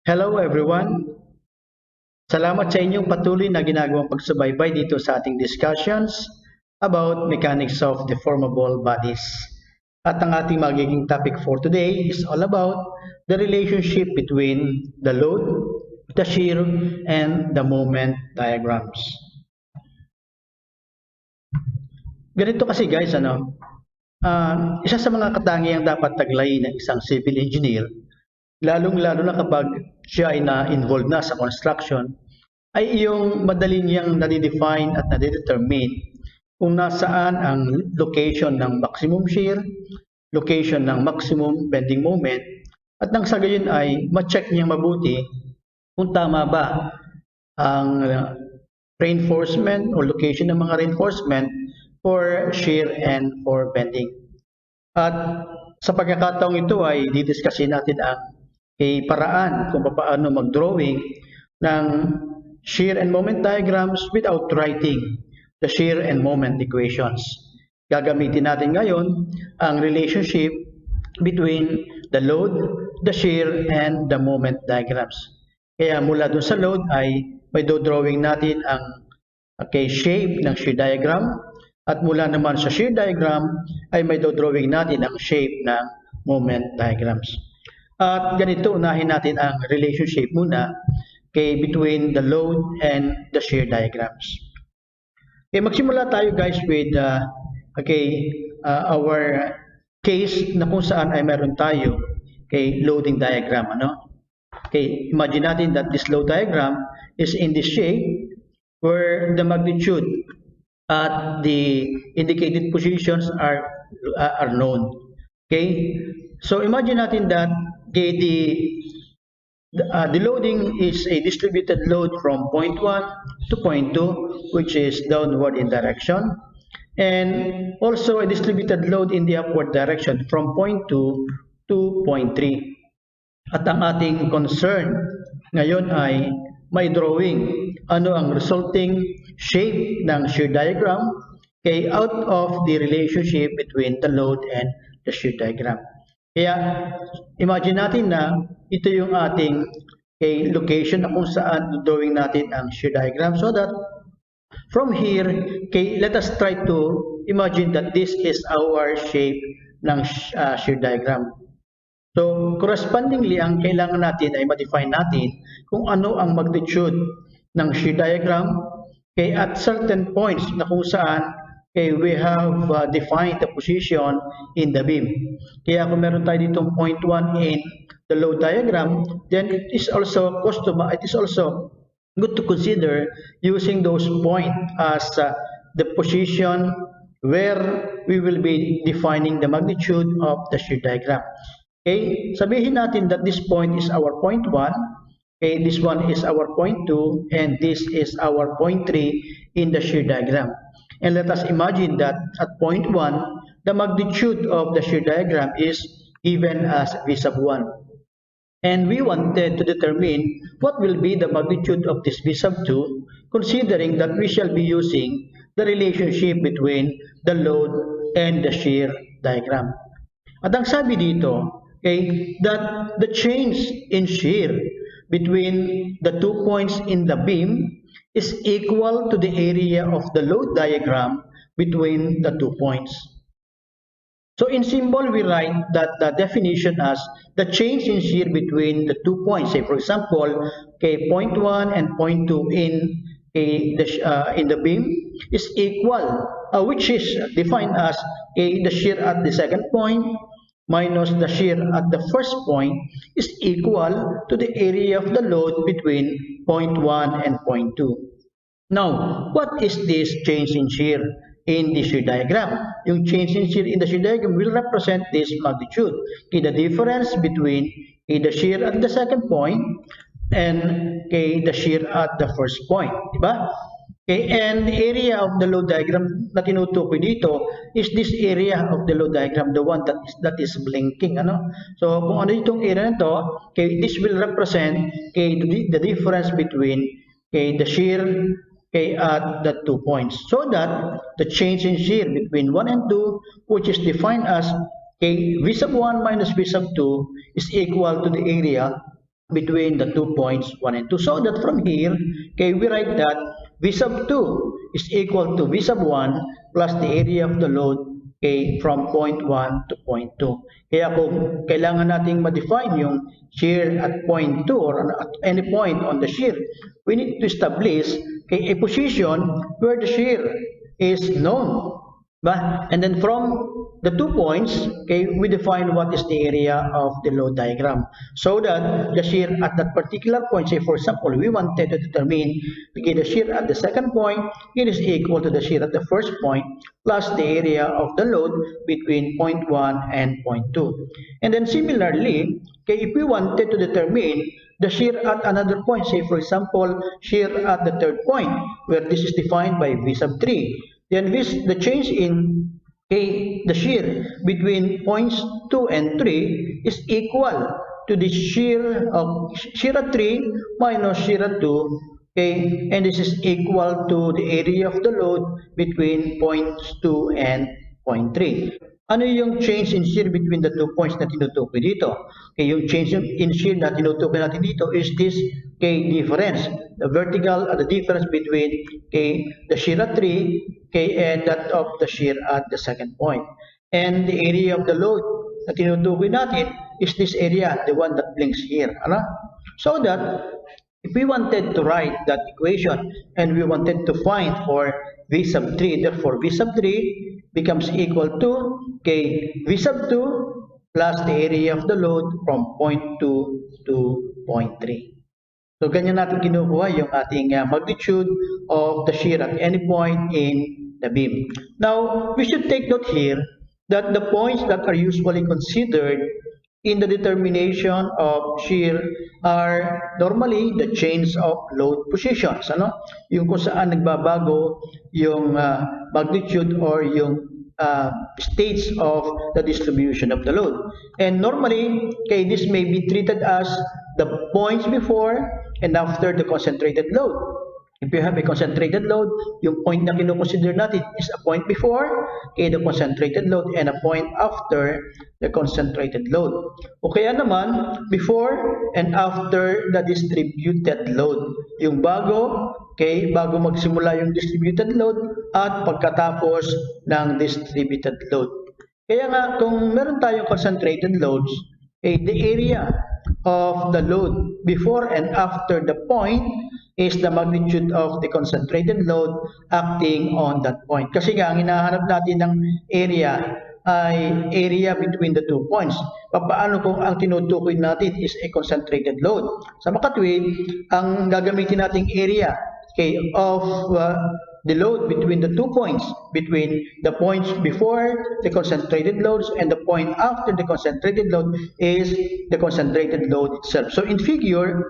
Hello everyone! Salamat sa inyong patuloy na ginagawang pagsubaybay dito sa ating discussions about mechanics of deformable bodies. At ang ating magiging topic for today is all about the relationship between the load, the shear, and the moment diagrams. Ganito kasi guys, isa sa mga katangiang dapat taglayin ng isang civil engineer, lalong-lalo na kapag siya ay na-involved na sa construction, ay yung madali niyang nadidefine at nadidetermine kung nasaan ang location ng maximum shear, location ng maximum bending moment, at nang sa gayon ay ma-check niyang mabuti kung tama ba ang reinforcement or location ng mga reinforcement for shear and for bending. At sa pagkakataong ito ay didiscusin natin ang paraan kung paano mag-drawing ng shear and moment diagrams without writing the shear and moment equations. Gagamitin natin ngayon ang relationship between the load, the shear, and the moment diagrams. Kaya mula dun sa load ay may drawing natin ang shape ng shear diagram, at mula naman sa shear diagram ay may drawing natin ang shape ng moment diagrams. At ganito, unahin natin ang relationship muna between the load and the shear diagrams. Magsimula tayo guys with our case na kung saan ay meron tayo loading diagram. Imagine natin that this load diagram is in this shape where the magnitude at the indicated positions are known. So imagine natin that the loading is a distributed load from point 1 to point 2, which is downward in direction, and also a distributed load in the upward direction from point 2 to point 3. At ang ating concern ngayon ay may drawing ano ang resulting shape ng shear diagram out of the relationship between the load and the shear diagram. Kaya imagine natin na ito yung ating location na kung saan drawing natin ang shear diagram, so that from here, let us try to imagine that this is our shape ng shear diagram. So correspondingly, ang kailangan natin ay ma-define natin kung ano ang magnitude ng shear diagram at certain points na kung saan we have defined the position in the beam. Kaya kung meron tayo ditong point 1 in the load diagram, then it is also good to consider using those points as the position where we will be defining the magnitude of the shear diagram. Sabihin natin that this point is our point 1, this one is our point 2, and this is our point 3 in the shear diagram. And let us imagine that at point 1, the magnitude of the shear diagram is given as V sub 1. And we wanted to determine what will be the magnitude of this V sub 2, considering that we shall be using the relationship between the load and the shear diagram. At ang sabi dito, that the change in shear between the 2 points in the beam is equal to the area of the load diagram between the 2 points. So in symbol, we write that the definition as the change in shear between the 2 points. Say for example, point 1 and point 2 in the beam is equal, which is defined as the shear at the second point minus the shear at the first point is equal to the area of the load between point 1 and point 2. Now, what is this change in shear in the shear diagram? Yung change in shear in the shear diagram will represent this magnitude, the difference between the shear at the second point and the shear at the first point, diba? And the area of the load diagram na tinutukoy dito is this area of the load diagram, the one that is blinking. So kung ano itong area na to, this will represent the difference between the shear at the 2 points. So that the change in shear between 1 and 2, which is defined as V sub 1 minus V sub 2, is equal to the area between the 2 points 1 and 2. So that from here, okay, we write that V sub 2 is equal to V sub 1 plus the area of the load, okay, from point 1 to point 2. Kaya kung kailangan nating ma-define yung shear at point 2 or at any point on the shear, we need to establish, okay, a position where the shear is known. And then from the 2 points, okay, we define what is the area of the load diagram. So that the shear at that particular point, say for example, we wanted to determine, okay, the shear at the second point, it is equal to the shear at the first point plus the area of the load between point 1 and point 2. And then similarly, okay, if we wanted to determine the shear at another point, say for example, shear at the third point, where this is defined by V sub 3, then the change in the shear between points 2 and 3 is equal to the shear at 3 minus shear at 2, okay, and this is equal to the area of the load between points 2 and point 3. Ano yung change in shear between the 2 points na tinutukoy dito? Okay, yung change in shear na tinutukoy natin dito is this, okay, difference, the difference between, okay, the shear at 3, okay, and that of the shear at the second point. And the area of the load na tinutukoy natin is this area, the one that blinks here. Ano? So that if we wanted to write that equation and we wanted to find for V sub 3, therefore V sub 3 becomes equal to, okay, V sub 2 plus the area of the load from point 2 to point 3. So ganyan natin kinukuha yung ating magnitude of the shear at any point in the beam. Now, we should take note here that the points that are usually considered in the determination of shear are normally the chains of load positions, ano? Yung kung saan nagbabago yung magnitude or yung states of the distribution of the load. And normally, okay, this may be treated as the points before and after the concentrated load. If you have a concentrated load, yung point na kinukonsider natin is a point before, okay, the concentrated load, and a point after the concentrated load. O kaya naman, before and after the distributed load. Yung bago, okay, bago magsimula yung distributed load at pagkatapos ng distributed load. Kaya nga, kung meron tayong concentrated loads, okay, the area of the load before and after the point is the magnitude of the concentrated load acting on that point. Kasi nga, ang hinahanap natin ng area ay area between the 2 points. Paano kung ang tinutukoy natin is a concentrated load? Sa makatwid, ang gagamitin nating area, okay, of the load between the 2 points, between the points before the concentrated loads and the point after the concentrated load is the concentrated load itself. So in figure,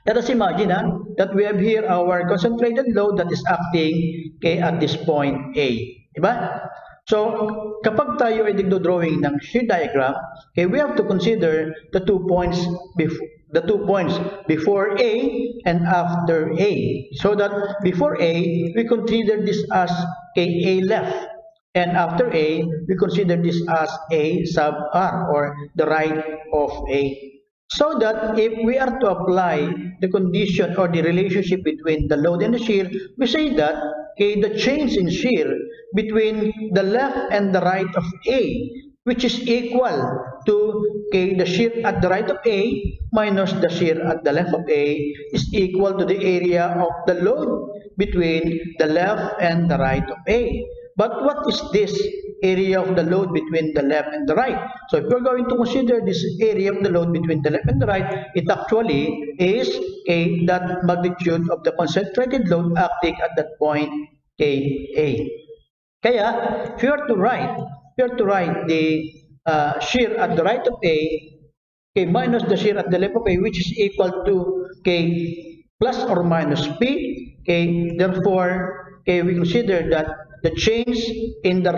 let us imagine that we have here our concentrated load that is acting, okay, at this point A. Diba? So, kapag tayo ay nagdo-drawing ng shear diagram, okay, we have to consider the 2 points before A and after A. So that before A, we consider this as, okay, A left. And after A, we consider this as A sub R, or the right of A. So that if we are to apply the condition or the relationship between the load and the shear, we say that, okay, the change in shear between the left and the right of A, which is equal to, okay, the shear at the right of A minus the shear at the left of A, is equal to the area of the load between the left and the right of A. But what is this area of the load between the left and the right? So if we're going to consider this area of the load between the left and the right, it actually is that magnitude of the concentrated load acting at that point A. Kaya, if you are to write the shear at the right of A, okay, minus the shear at the left of A, which is equal to, okay, plus or minus P, okay, therefore, okay, we consider that the change in the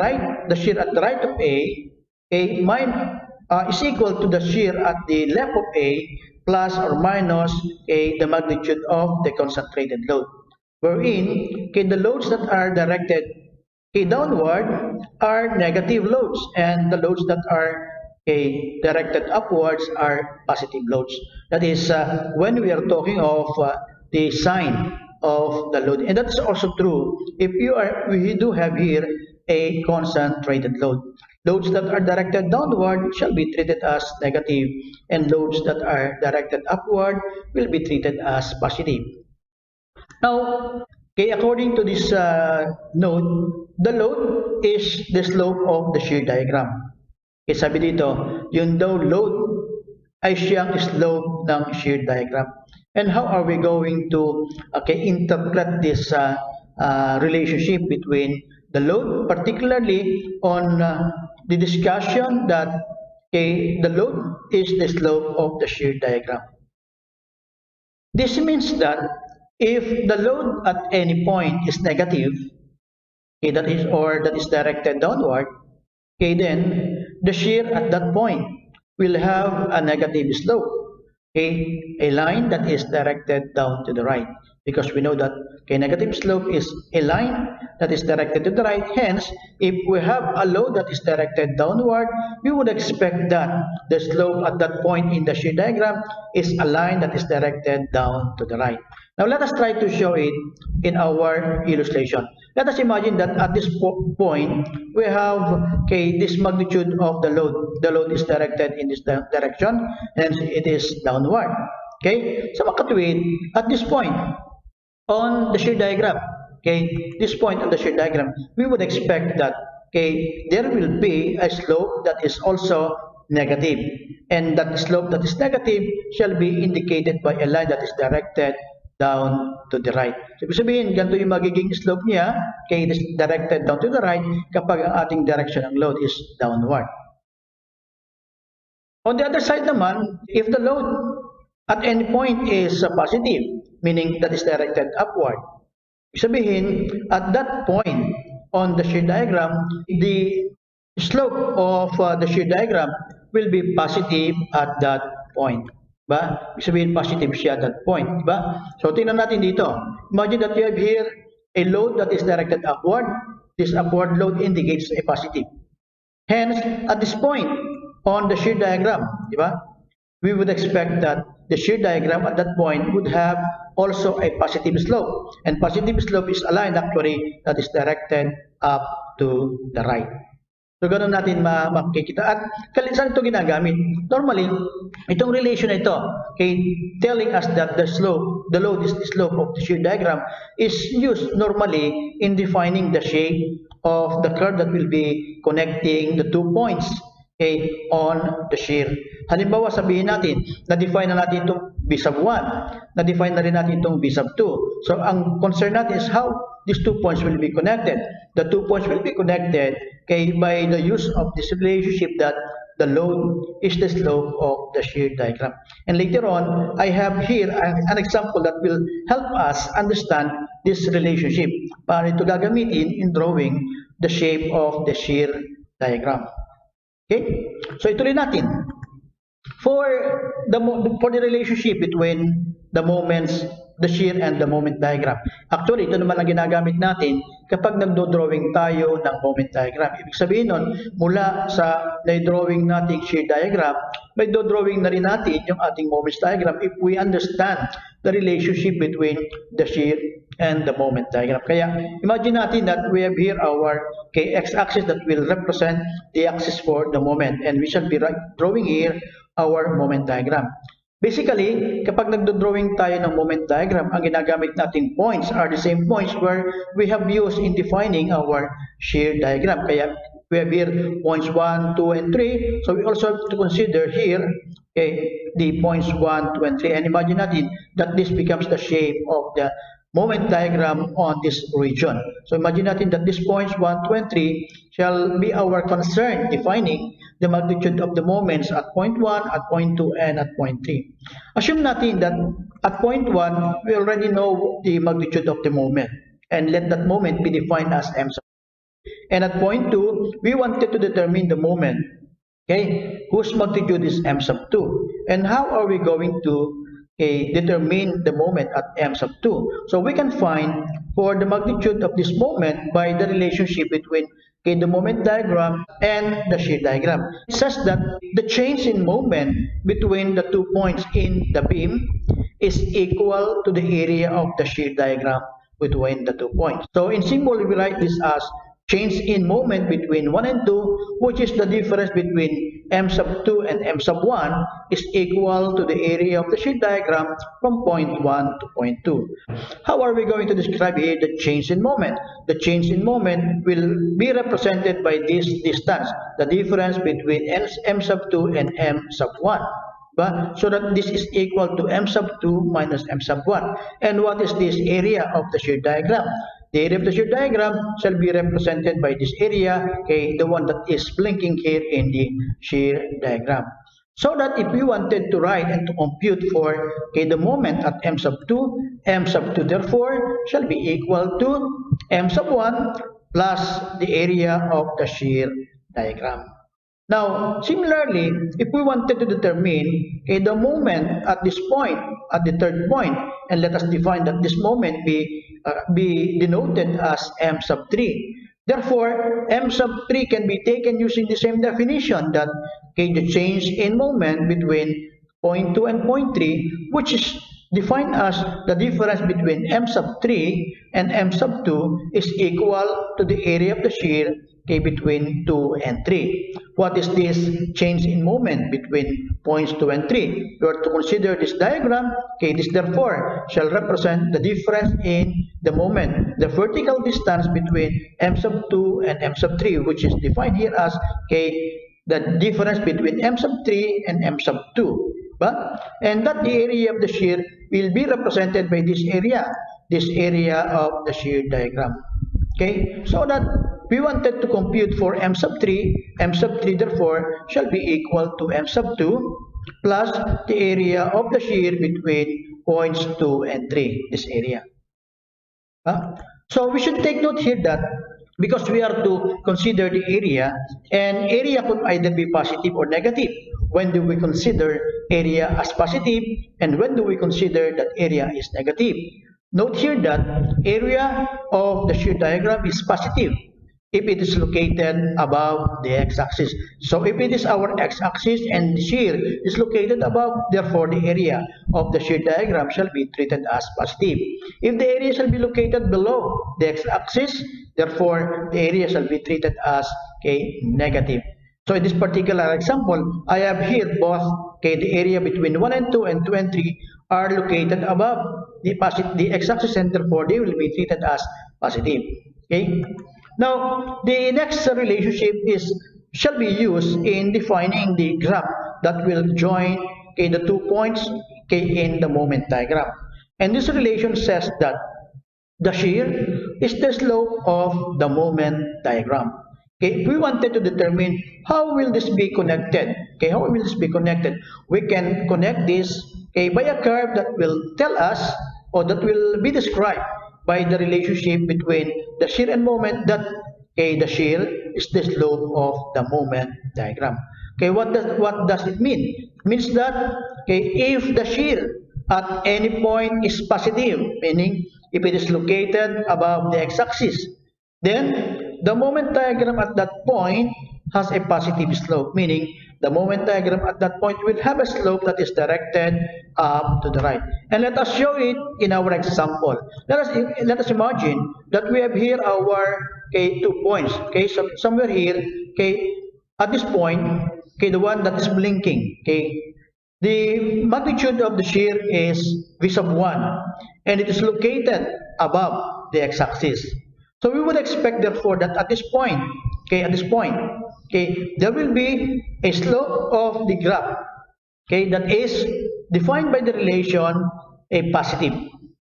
shear at the right of A, is equal to the shear at the left of A plus or minus the magnitude of the concentrated load. Wherein, the loads that are directed downward are negative loads, and the loads that are directed upwards are positive loads. That is when we are talking of the sign of the load. And that's also true if we do have here a concentrated load. Loads that are directed downward shall be treated as negative, and loads that are directed upward will be treated as positive. Now, according to this node, the load is the slope of the shear diagram. Sabi dito, yung daw load ay siyang slope ng shear diagram. And how are we going to interpret this relationship between the load, particularly on the discussion that the load is the slope of the shear diagram? This means that if the load at any point is negative, that is directed downward, then the shear at that point will have a negative slope, a line that is directed down to the right, because we know that negative slope is a line that is directed to the right. Hence, if we have a load that is directed downward, we would expect that the slope at that point in the shear diagram is a line that is directed down to the right. Now let us try to show it in our illustration. Let us imagine that at this point, we have this magnitude of the load. The load is directed in this direction, hence it is downward. So makatuwid, at this point on the shear diagram, this point on the shear diagram, we would expect that there will be a slope that is also negative, and that slope that is negative shall be indicated by a line that is directed down to the right. So, ibig sabihin, ganito yung magiging slope niya, it is directed down to the right kapag ang ating direction ng load is downward. On the other side naman, if the load at any point is positive, meaning that is directed upward, ibig sabihin, at that point on the shear diagram, the slope of the shear diagram will be positive at that point. Diba? Ibig sabihin, positive siya at that point. Diba? So, tingnan natin dito. Imagine that you have here a load that is directed upward. This upward load indicates a positive. Hence, at this point on the shear diagram, diba, we would expect that the shear diagram at that point would have also a positive slope. And positive slope is a line actually that is directed up to the right. So, ganun natin makikita. At saan ito ginagamit? Normally, itong relation na ito, telling us that the load is the slope of the shear diagram, is used normally in defining the shape of the curve that will be connecting the 2 points on the shear. Halimbawa, sabihin natin, na-define na natin itong B sub 1, na-define na rin natin itong B sub 2. So, ang concern natin is how these 2 points will be connected. The 2 points will be connected by the use of this relationship that the load is the slope of the shear diagram. And later on, I have here an example that will help us understand this relationship. Para ito gagamitin in drawing the shape of the shear diagram. So ituloy natin. For the relationship between the moments, the shear and the moment diagram. Actually, ito naman ang ginagamit natin kapag nagdo-drawing tayo ng moment diagram. Ibig sabihin nun, mula sa na-drawing nating shear diagram, may do-drawing na rin natin yung ating moments diagram if we understand the relationship between the shear and the moment diagram. Kaya, imagine natin that we have here our x-axis that will represent the axis for the moment, and we shall be drawing here our moment diagram. Basically, kapag nagdo-drawing tayo ng moment diagram, ang ginagamit nating points are the same points where we have used in defining our shear diagram. Kaya, we have here points 1, 2, and 3. So, we also have to consider here the points 1, 2, and 3. And imagine natin that this becomes the shape of the moment diagram on this region. So imagine natin that these points 1, 2, and 3 shall be our concern defining the magnitude of the moments at point 1, at point 2, and at point 3. Assume natin that at point 1, we already know the magnitude of the moment, and let that moment be defined as m sub 2. And at point 2, we wanted to determine the moment, whose magnitude is m sub 2. And how are we going to determine the moment at m sub 2. So we can find for the magnitude of this moment by the relationship between the moment diagram and the shear diagram. It says that the change in moment between the 2 points in the beam is equal to the area of the shear diagram between the 2 points. So in symbol, we write this as change in moment between 1 and 2, which is the difference between m sub 2 and m sub 1, is equal to the area of the shear diagram from point 1 to point 2. How are we going to describe here the change in moment? The change in moment will be represented by this distance, the difference between m sub 2 and m sub 1. So that this is equal to m sub 2 minus m sub 1. And what is this area of the shear diagram? The area of the shear diagram shall be represented by this area, okay, the one that is blinking here in the shear diagram. So that if we wanted to write and to compute for the moment at m sub 2 therefore shall be equal to m sub 1 plus the area of the shear diagram. Now, similarly, if we wanted to determine the moment at this point, at the third point, and let us define that this moment be denoted as m sub 3. Therefore, m sub 3 can be taken using the same definition, that the change in moment between point 2 and point 3, which is defined as the difference between m sub 3 and m sub 2, is equal to the area of the shear between 2 and 3. What is this change in moment between points 2 and 3? We are to consider this diagram. This therefore shall represent the difference in the moment, the vertical distance between m sub 2 and m sub 3, which is defined here as the difference between m sub 3 and m sub 2. And that the area of the shear will be represented by this area of the shear diagram. So that we wanted to compute for m sub 3 therefore shall be equal to m sub 2 plus the area of the shear between points 2 and 3, this area. So we should take note here that because we are to consider the area, and area could either be positive or negative. When do we consider area as positive, and when do we consider that area is negative? Note here that area of the shear diagram is positive if it is located above the x-axis. So if it is our x-axis and the shear is located above, therefore the area of the shear diagram shall be treated as positive. If the area shall be located below the x-axis, therefore the area shall be treated as negative. So in this particular example, I have here both the area between 1 and 2 and 2 and 3 are located above the x-axis, and therefore they will be treated as positive. Now, the next relationship shall be used in defining the graph that will join the 2 points in the moment diagram. And this relation says that the shear is the slope of the moment diagram. If we wanted to determine how will this be connected, we can connect this by a curve that will tell us, or that will be described by the relationship between the shear and moment, that the shear is the slope of the moment diagram. What does it mean? It means that if the shear at any point is positive, meaning if it is located above the x-axis, then the moment diagram at that point has a positive slope, meaning the moment diagram at that point will have a slope that is directed up to the right. And let us show it in our example. Let us imagine that we have here our 2 points. So somewhere here, at this point, the one that is blinking, the magnitude of the shear is V sub 1, and it is located above the x-axis. So we would expect therefore that at this point, there will be a slope of the graph, that is defined by the relation a positive.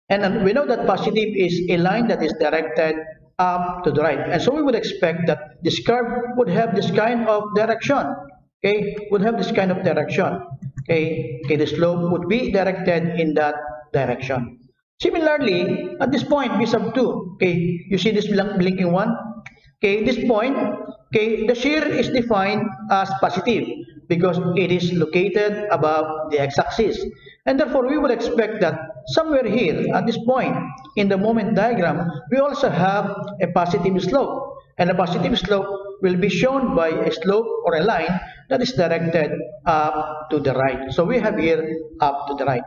And we know that positive is a line that is directed up to the right. And so we would expect that this curve would have this kind of direction, the slope would be directed in that direction. Similarly, at this point, V sub 2, you see this blinking one? This point, the shear is defined as positive because it is located above the x-axis. And therefore, we would expect that somewhere here, at this point, in the moment diagram, we also have a positive slope. And the positive slope will be shown by a slope or a line that is directed up to the right. So we have here up to the right.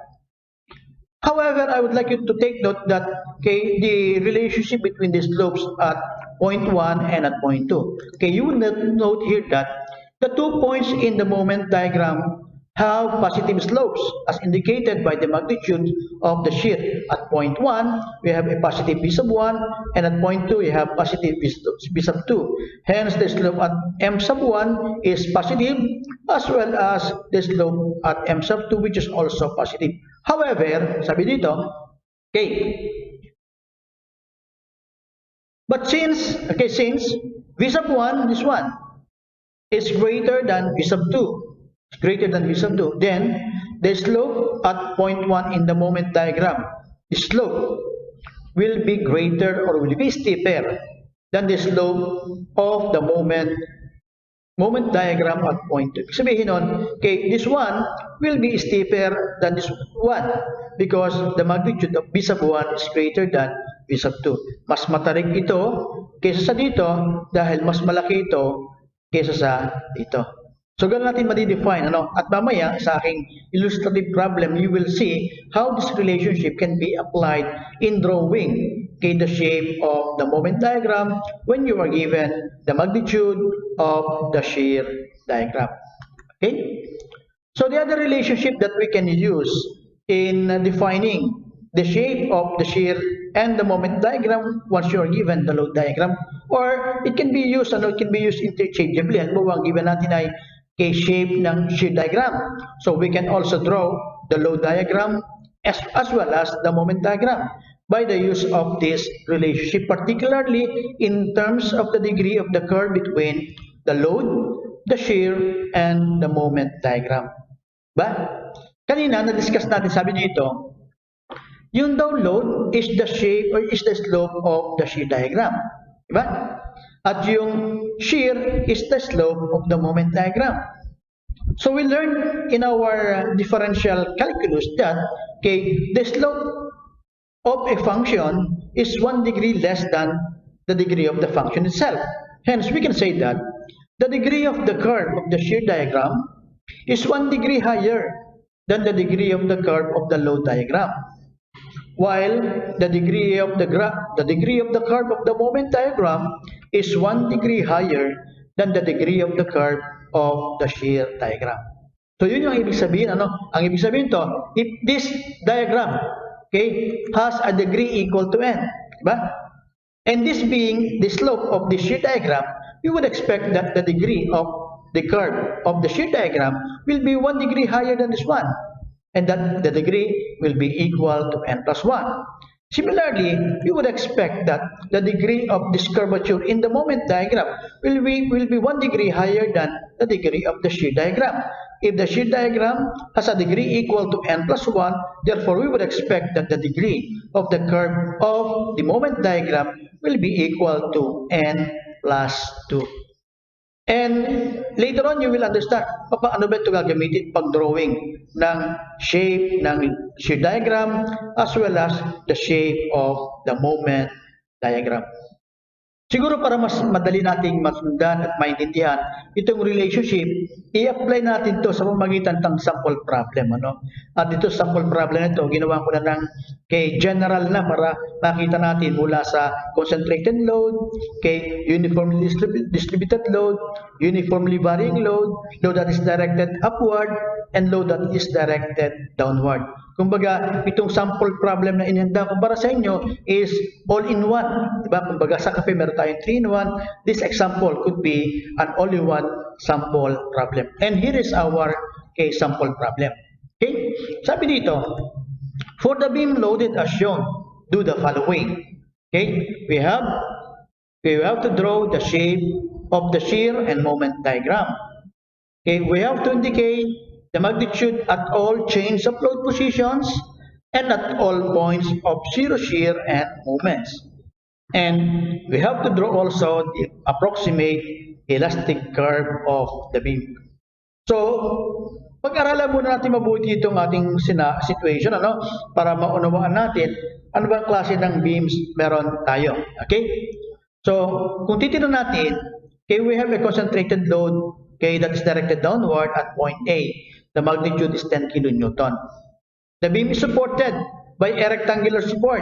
However, I would like you to take note that the relationship between the slopes at point 1 and at point 2. You will note here that the 2 points in the moment diagram have positive slopes as indicated by the magnitude of the shear. At point 1, we have a positive V sub 1, and at point 2, we have positive V sub 2. Hence, the slope at M sub 1 is positive as well as the slope at M sub 2, which is also positive. However, sabi dito, but since V sub 1, this one, is greater than V sub 2, then the slope at point 1 in the moment diagram, the slope will be greater or will be steeper than the slope of the moment diagram at point 2. Sabihin nun, this one will be steeper than this one because the magnitude of V sub 1 is greater than V sub 2. Mas matarik ito kaysa sa dito dahil mas malaki ito kaysa sa dito. So, ganun natin ma-define, At mamaya, sa aking illustrative problem, you will see how this relationship can be applied in drawing the shape of the moment diagram when you are given the magnitude of the shear diagram. So, the other relationship that we can use in defining the shape of the shear and the moment diagram once you are given the load diagram, or it can be used, interchangeably. Halimbawa, ang given natin ay shape ng shear diagram. So we can also draw the load diagram as well as the moment diagram by the use of this relationship, particularly in terms of the degree of the curve between the load, the shear, and the moment diagram. Kanina, na-discuss natin, sabi dito, yung daw load is the shape or is the slope of the shear diagram. At yung shear is the slope of the moment diagram. So we learned in our differential calculus that the slope of a function is 1 degree less than the degree of the function itself. Hence, we can say that the degree of the curve of the shear diagram is 1 degree higher than the degree of the curve of the load diagram, while the degree of the curve of the moment diagram is 1 degree higher than the degree of the curve of the shear diagram. So yun yung ibig sabihin, Ang ibig sabihin to, if this diagram, has a degree equal to n, and this being the slope of the shear diagram, you would expect that the degree of the curve of the shear diagram will be 1 degree higher than this one, and that the degree will be equal to n plus 1. Similarly, you would expect that the degree of this curvature in the moment diagram will be 1 degree higher than the degree of the shear diagram. If the shear diagram has a degree equal to n plus 1, therefore we would expect that the degree of the curve of the moment diagram will be equal to n plus 2. And later on, you will understand paano ba ito gagamitin pag drawing ng shape ng shear diagram as well as the shape of the moment diagram. Siguro para mas madali nating masundan at maintindihan itong relationship, i-apply natin to sa pamamagitan ng sample problem. At ito sample problem na ito, ginawa ko na ng general na para makita natin mula sa concentrated load, uniformly distributed load, uniformly varying load, load that is directed upward, and load that is directed downward. Kumbaga, itong sample problem na inihanda ko para sa inyo is all-in-one. Kumbaga, sa kape meron tayong 3-in-1. This example could be an all-in-one sample problem. And here is our sample problem. Sabi dito, for the beam loaded as shown, do the following. We have to draw the shape of the shear and moment diagram. We have to indicate the magnitude at all chains of load positions and at all points of zero shear and moments. And we have to draw also the approximate elastic curve of the beam. So, pag-aralan muna natin mabuti itong ating situation, para maunawaan natin ano ba klase ng beams meron tayo. So, kung titignan natin, okay, we have a concentrated load, okay, that is directed downward at point A. The magnitude is 10 kilonewton. The beam is supported by a rectangular support.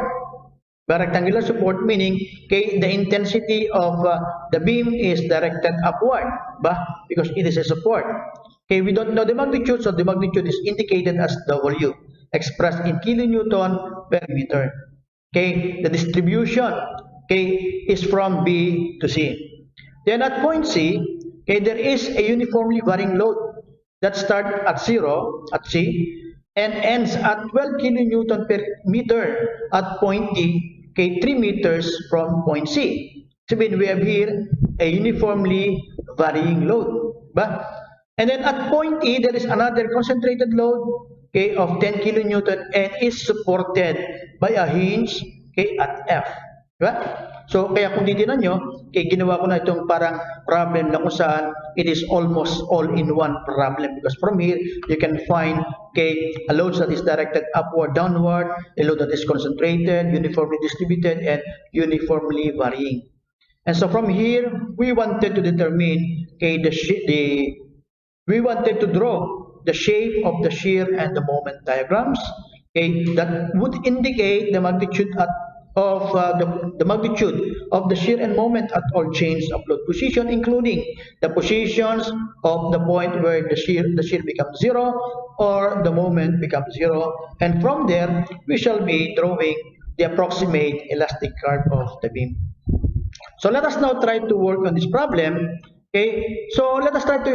By rectangular support meaning, okay, the intensity of the beam is directed upward, because it is a support. Okay, we don't know the magnitude, so the magnitude is indicated as W, expressed in kilonewton per meter. Okay, the distribution, okay, is from B to C. Then at point C, okay, there is a uniformly varying load that starts at 0 at C and ends at 12 kilonewton per meter at point D, okay, 3 meters from point C. So we have here a uniformly varying load. And then at point E, there is another concentrated load, okay, of 10 kilonewton and is supported by a hinge, okay, at F. So, kaya kung titignan nyo, okay, ginawa ko na itong parang problem na kung saan it is almost all-in-one problem because from here, you can find, okay, a load that is directed upward, downward, a load that is concentrated, uniformly distributed, and uniformly varying. And so from here, we wanted to determine, okay, we wanted to draw the shape of the shear and the moment diagrams, okay, that would indicate the magnitude of the magnitude of the shear and moment at all chains of load position, including the positions of the point where the shear becomes 0 or the moment becomes 0. And from there, we shall be drawing the approximate elastic curve of the beam. So let us now try to work on this problem. Okay, so let us try to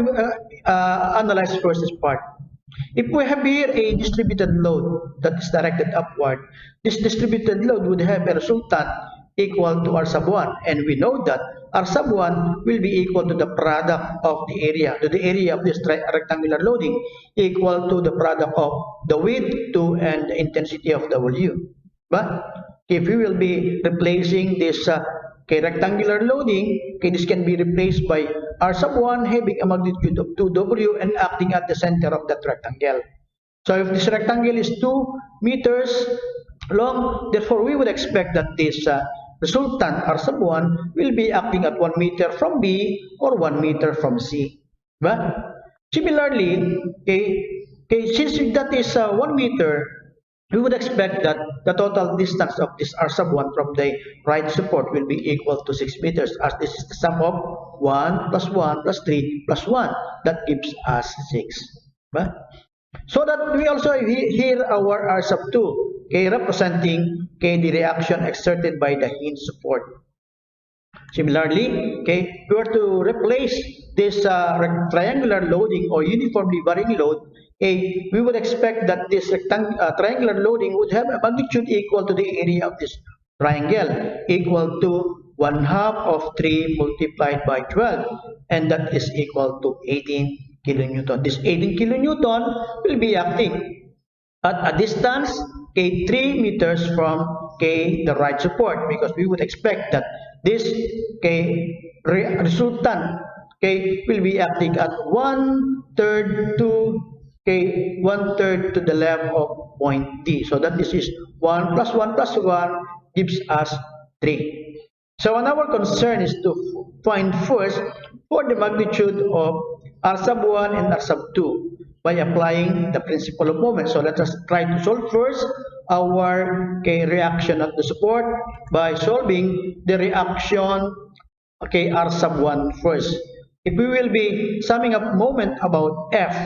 analyze first this part. If we have here a distributed load that is directed upward, this distributed load would have a resultant equal to R sub 1. And we know that R sub 1 will be equal to the product of the area, of this rectangular loading, equal to the product of the width 2 and the intensity of W. But if we will be replacing this rectangular loading, this can be replaced by R sub 1 having a magnitude of 2W and acting at the center of that rectangle. So if this rectangle is 2 meters long, therefore we would expect that this resultant R sub 1 will be acting at 1 meter from B or 1 meter from C. Similarly, since that is 1 meter, we would expect that the total distance of this R sub 1 from the right support will be equal to 6 meters, as this is the sum of 1 plus 1 plus 3 plus 1. That gives us 6. So that we also have here our R sub 2, representing the reaction exerted by the hinge support. Similarly, we were to replace this triangular loading or uniformly varying load, we would expect that this triangular loading would have a magnitude equal to the area of this triangle, equal to 1/2 of 3 multiplied by 12, and that is equal to 18 kilonewton. This 18 kilonewton will be acting at a distance 3 meters from the right support, because we would expect that this resultant will be acting at 1/3 to 1/3 to the left of point D. So that this is 1 plus 1 plus 1 gives us 3. So our concern is to find first for the magnitude of R sub 1 and R sub 2 by applying the principle of moment. So let us try to solve first our reaction at the support by solving the reaction R sub 1 first. If we will be summing up moment about F,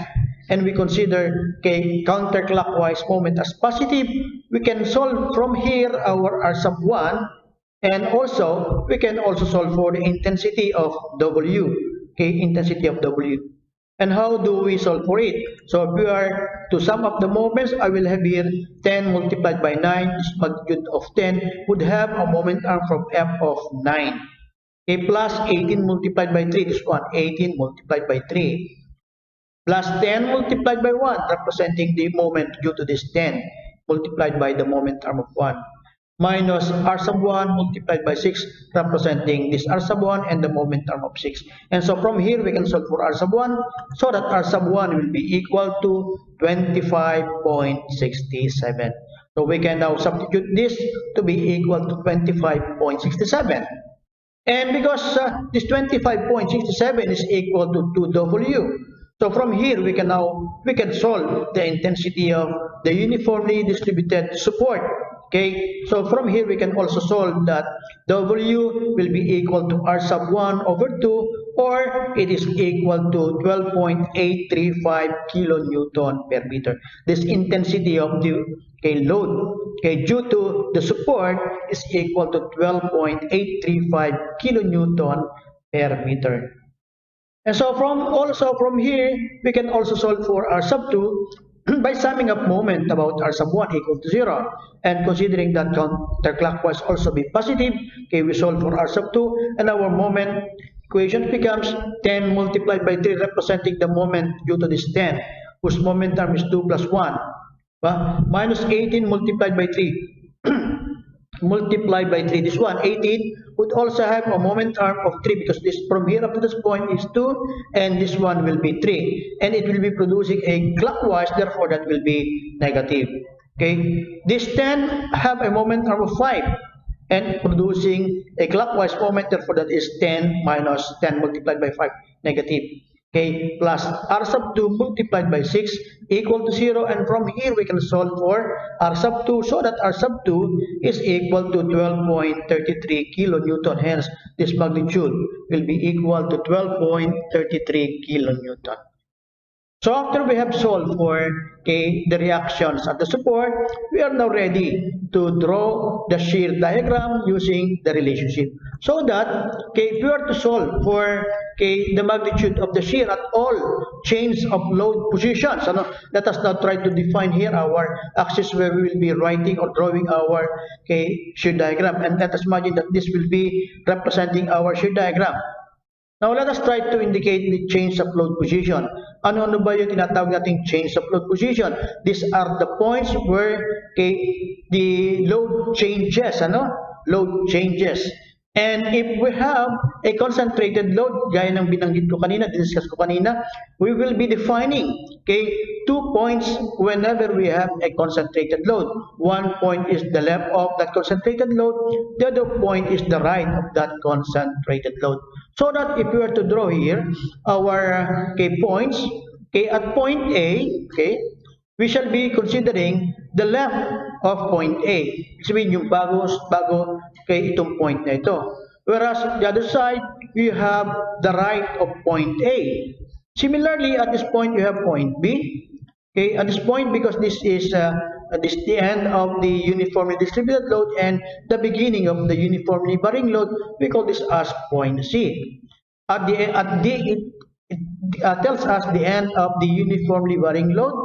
and we consider counterclockwise moment as positive, we can solve from here our R sub 1, and also we can also solve for the intensity of W, intensity of W. And how do we solve for it? So if we are to sum up the moments, I will have here 10 multiplied by 9, this magnitude of 10 would have a moment arm from F of 9. Plus 18 multiplied by 3, this one, 18 multiplied by 3. Plus 10 multiplied by 1, representing the moment due to this 10, multiplied by the moment arm of 1. Minus R sub 1 multiplied by 6, representing this R sub 1 and the moment arm of 6. And so from here, we can solve for R sub 1, so that R sub 1 will be equal to 25.67. So we can now substitute this to be equal to 25.67. And because this 25.67 is equal to 2W, so from here we can solve the intensity of the uniformly distributed support. Okay, so from here we can also solve that W will be equal to R sub 1 over 2, or it is equal to 12.835 kilonewton per meter. This intensity of the load due to the support is equal to 12.835 kilonewton per meter. And so from here, we can also solve for R sub 2 by summing up moment about R sub 1 equal to 0. And considering that counterclockwise also be positive, okay, we solve for R sub 2, and our moment equation becomes 10 multiplied by 3, representing the moment due to this 10, whose moment term is 2 plus 1. Minus 18 multiplied by 3. Multiplied by 3, this one 18 would also have a moment arm of 3, because this from here up to this point is 2, and this one will be 3, and it will be producing a clockwise, therefore that will be negative. Okay, this 10 have a moment arm of 5 and producing a clockwise moment, therefore that is 10 minus 10 multiplied by 5, negative. Okay, plus R sub 2 multiplied by 6 equal to 0, and from here we can solve for R sub 2, so that R sub 2 is equal to 12.33 kilonewton. Hence, this magnitude will be equal to 12.33 kilonewton. So after we have solved for the reactions at the support, we are now ready to draw the shear diagram using the relationship. So that if we are to solve for the magnitude of the shear at all chains of load positions, let us now try to define here our axis where we will be writing or drawing our shear diagram. And let us imagine that this will be representing our shear diagram. Now, let us try to indicate the change of load position. Ano ba yung tinatawag nating change of load position? These are the points where the load changes, Load changes. And if we have a concentrated load, gaya ng binanggit ko kanina, discuss ko kanina, we will be defining 2 points whenever we have a concentrated load. One point is the left of that concentrated load, the other point is the right of that concentrated load. So that if we were to draw here our points, at point A, we shall be considering the left of point A. Ibig sabihin yung bago itong point na ito. Whereas the other side, you have the right of point A. Similarly, at this point, you have point B. At this point, because this is the end of the uniformly distributed load and the beginning of the uniformly varying load, we call this as point C. It tells us the end of the uniformly varying load.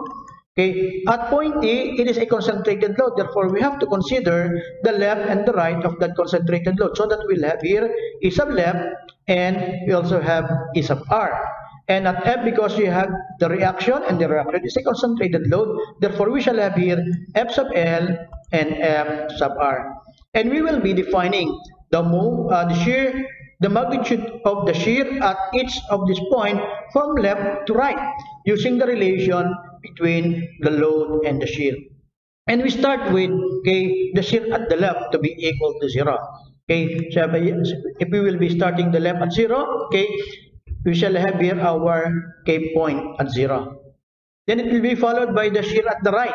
At point E, it is a concentrated load. Therefore, we have to consider the left and the right of that concentrated load. So that we'll have here E sub left, and we also have E sub R. And at F, because we have the reaction, and the reaction is a concentrated load, therefore we shall have here F sub L and F sub R. And we will be defining the shear, the magnitude of the shear at each of this point from left to right, using the relation between the load and the shear. And we start with the shear at the left to be equal to 0. So if we will be starting the left at 0, we shall have here our point at 0. Then it will be followed by the shear at the right,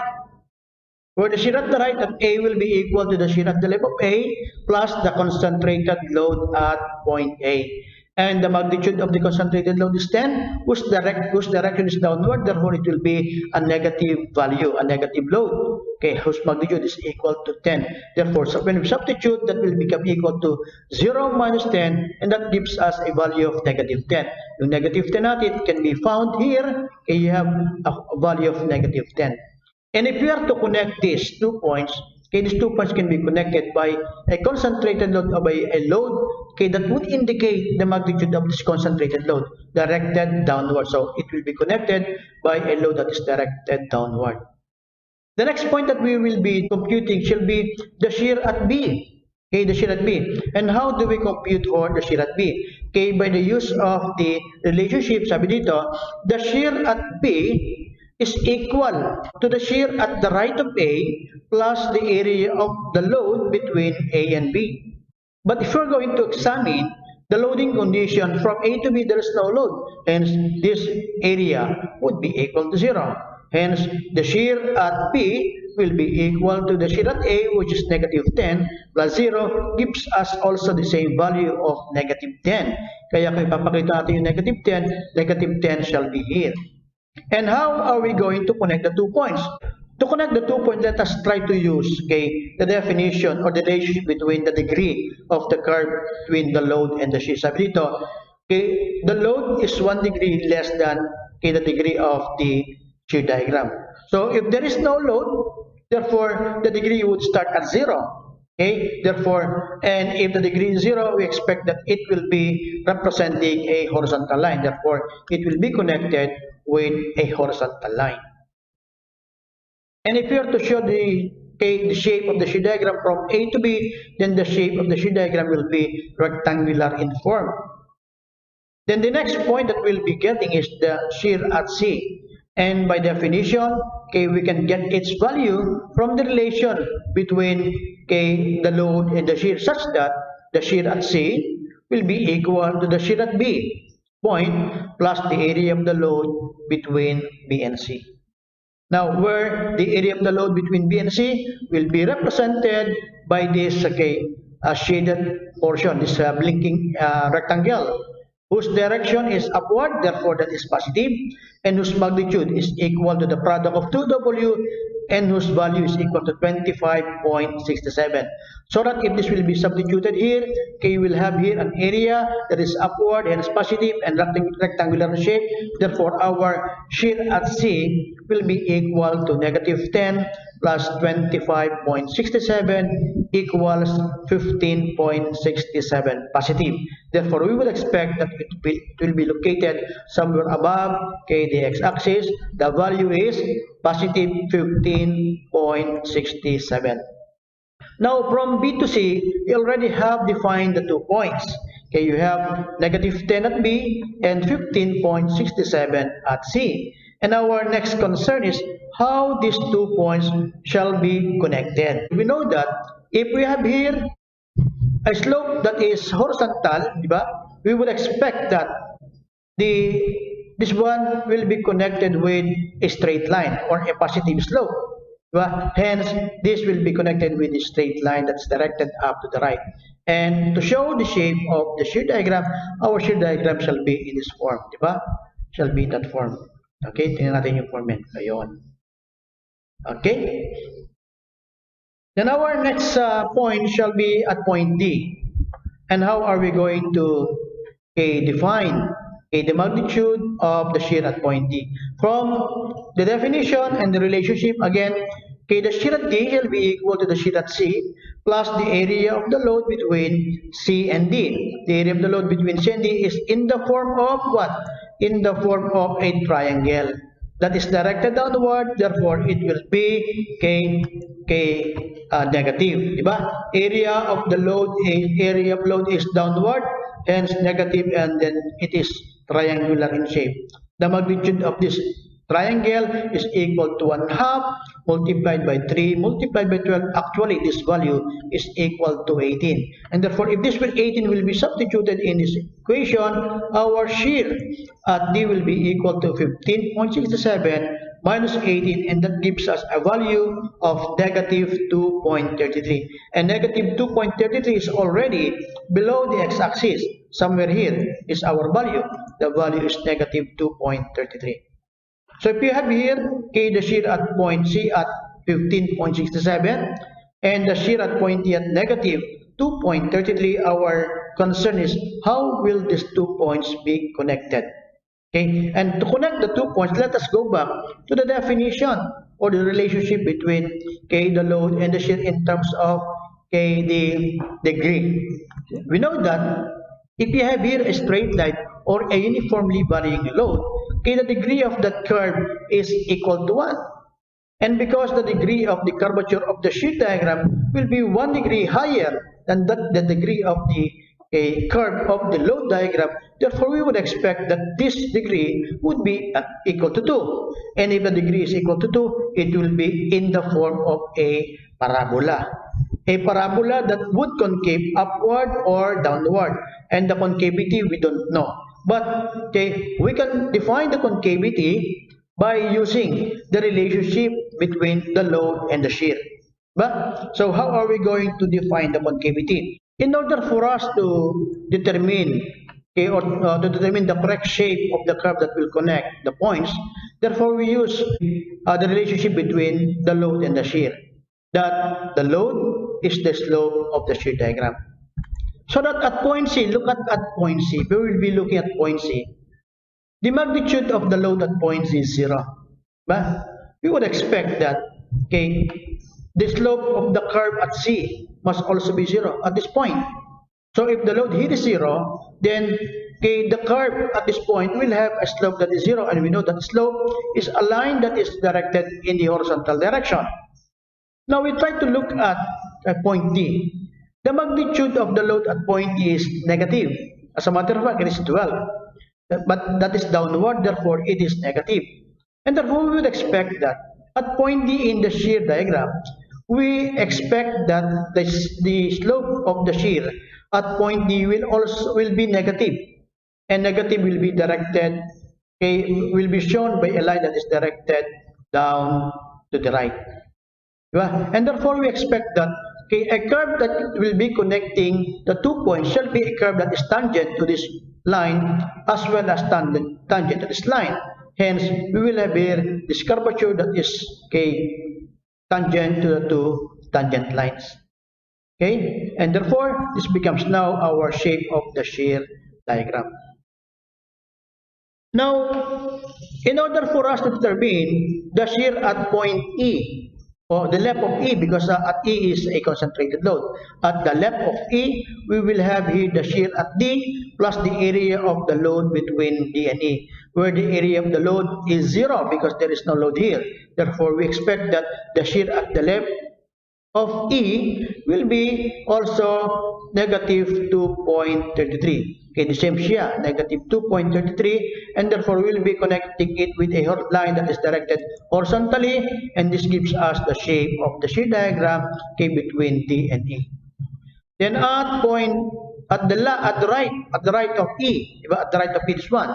where the shear at the right of A will be equal to the shear at the left of A plus the concentrated load at point A. And the magnitude of the concentrated load is 10, whose direction is downward, therefore it will be a negative value, a negative load, whose magnitude is equal to 10. Therefore, so when we substitute, that will become equal to 0 minus 10, and that gives us a value of negative 10. Yung negative 10 natin can be found here, you have a value of negative 10. And if we are to connect these 2 points, these 2 points can be connected by a concentrated load or by a load that would indicate the magnitude of this concentrated load directed downward. So it will be connected by a load that is directed downward. The next point that we will be computing shall be the shear at B. The shear at B. And how do we compute for the shear at B? By the use of the relationship, sabi dito, the shear at B is equal to the shear at the right of A plus the area of the load between A and B. But if you're going to examine the loading condition from A to B, there is no load. Hence, this area would be equal to 0. Hence, the shear at B will be equal to the shear at A, which is negative 10, plus 0 gives us also the same value of negative 10. Kaya kung ipapakita natin yung negative 10 shall be here. And how are we going to connect the 2 points? To connect the 2 points, let us try to use the definition or the relationship between the degree of the curve between the load and the shear. Sabi dito, the load is 1 degree less than the degree of the shear diagram. So if there is no load, therefore the degree would start at 0. Therefore, and if the degree is 0, we expect that it will be representing a horizontal line. Therefore, it will be connected with a horizontal line. And if you are to show the shape of the shear diagram from A to B, then the shape of the shear diagram will be rectangular in form. Then the next point that we'll be getting is the shear at C. And by definition, we can get its value from the relation between the load and the shear, such that the shear at C will be equal to the shear at B point plus the area of the load between B and C. Now, where the area of the load between B and C will be represented by this shaded portion, this blinking rectangle, whose direction is upward, therefore that is positive, and whose magnitude is equal to the product of 2W, and whose value is equal to 25.67. So that if this will be substituted here, we will have here an area that is upward and is positive and rectangular in shape. Therefore, our shear at C will be equal to negative 10 plus 25.67 equals 15.67 positive. Therefore, we will expect that it will be located somewhere above the x-axis. The value is positive 15.67. Now, from B to C, you already have defined the 2 points. You have negative 10 at B and 15.67 at C. And our next concern is how these 2 points shall be connected. We know that if we have here a slope that is horizontal, we would expect that this one will be connected with a straight line or a positive slope. Hence, this will be connected with a straight line that's directed up to the right. And to show the shape of the shear diagram, our shear diagram shall be in this form. Shall be in that form. Okay, tingnan natin yung form yan. Ayun. Okay. Then our next point shall be at point D. And how are we going to define the magnitude of the shear at point D? From the definition and the relationship, again, the shear at D shall be equal to the shear at C plus the area of the load between C and D. The area of the load between C and D is in the form of what? In the form of a triangle that is directed downward. Therefore, it will be negative. Area of the load is downward, hence negative, and then it is triangular in shape. The magnitude of this triangle is equal to 1/2 multiplied by 3 multiplied by 12. Actually, this value is equal to 18. And therefore, if this 18 will be substituted in this equation, our shear at D will be equal to 15.67 minus 18, and that gives us a value of negative 2.33. And negative 2.33 is already below the x-axis. Somewhere here is our value. The value is negative 2.33. So if you have here the shear at point C at 15.67 and the shear at point D at negative 2.33, our concern is how will these 2 points be connected? And to connect the 2 points, let us go back to the definition or the relationship between the load and the shear in terms of the degree. We know that if you have here a straight line or a uniformly varying load, the degree of that curve is equal to 1. And because the degree of the curvature of the shear diagram will be 1 degree higher than the degree of the curve of the load diagram, therefore we would expect that this degree would be equal to 2. And if the degree is equal to 2, it will be in the form of a parabola. a parabola that would concave upward or downward, and the concavity we don't know. But okay, we can define the concavity by using the relationship between the load and the shear. But so how are we going to define the concavity? In order for us to determine okay, or to determine the correct shape of the curve that will connect the points, therefore we use the relationship between the load and the shear. That the load is the slope of the shear diagram. So that at point C, look at point C. We will be looking at point C. The magnitude of the load at point C is 0. But we would expect that okay, the slope of the curve at C must also be 0 at this point. So if the load here is 0, then okay, the curve at this point will have a slope that is 0, and we know that slope is a line that is directed in the horizontal direction. Now we try to look at point D. The magnitude of the load at point D is negative. As a matter of fact, it is 12. But that is downward, therefore it is negative. And therefore we would expect that at point D in the shear diagram, we expect that the slope of the shear at point D will be negative. And negative will be directed, okay, will be shown by a line that is directed down to the right. And therefore we expect that okay, a curve that will be connecting the 2 points shall be a curve that is tangent to this line as well as tangent to this line. Hence, we will have here this curvature that is okay, tangent to the 2 tangent lines. Okay, and therefore this becomes now our shape of the shear diagram. Now, in order for us to determine the shear at point E, or the left of E, because at E is a concentrated load. At the left of E, we will have here the shear at D plus the area of the load between D and E, where the area of the load is 0 because there is no load here. Therefore, we expect that the shear at the left of E will be also negative 2.33. Okay, the same shear, negative 2.33, and therefore we will be connecting it with a line that is directed horizontally, and this gives us the shape of the shear diagram okay, between D and E. Then at the right of E, at the right of E, this one,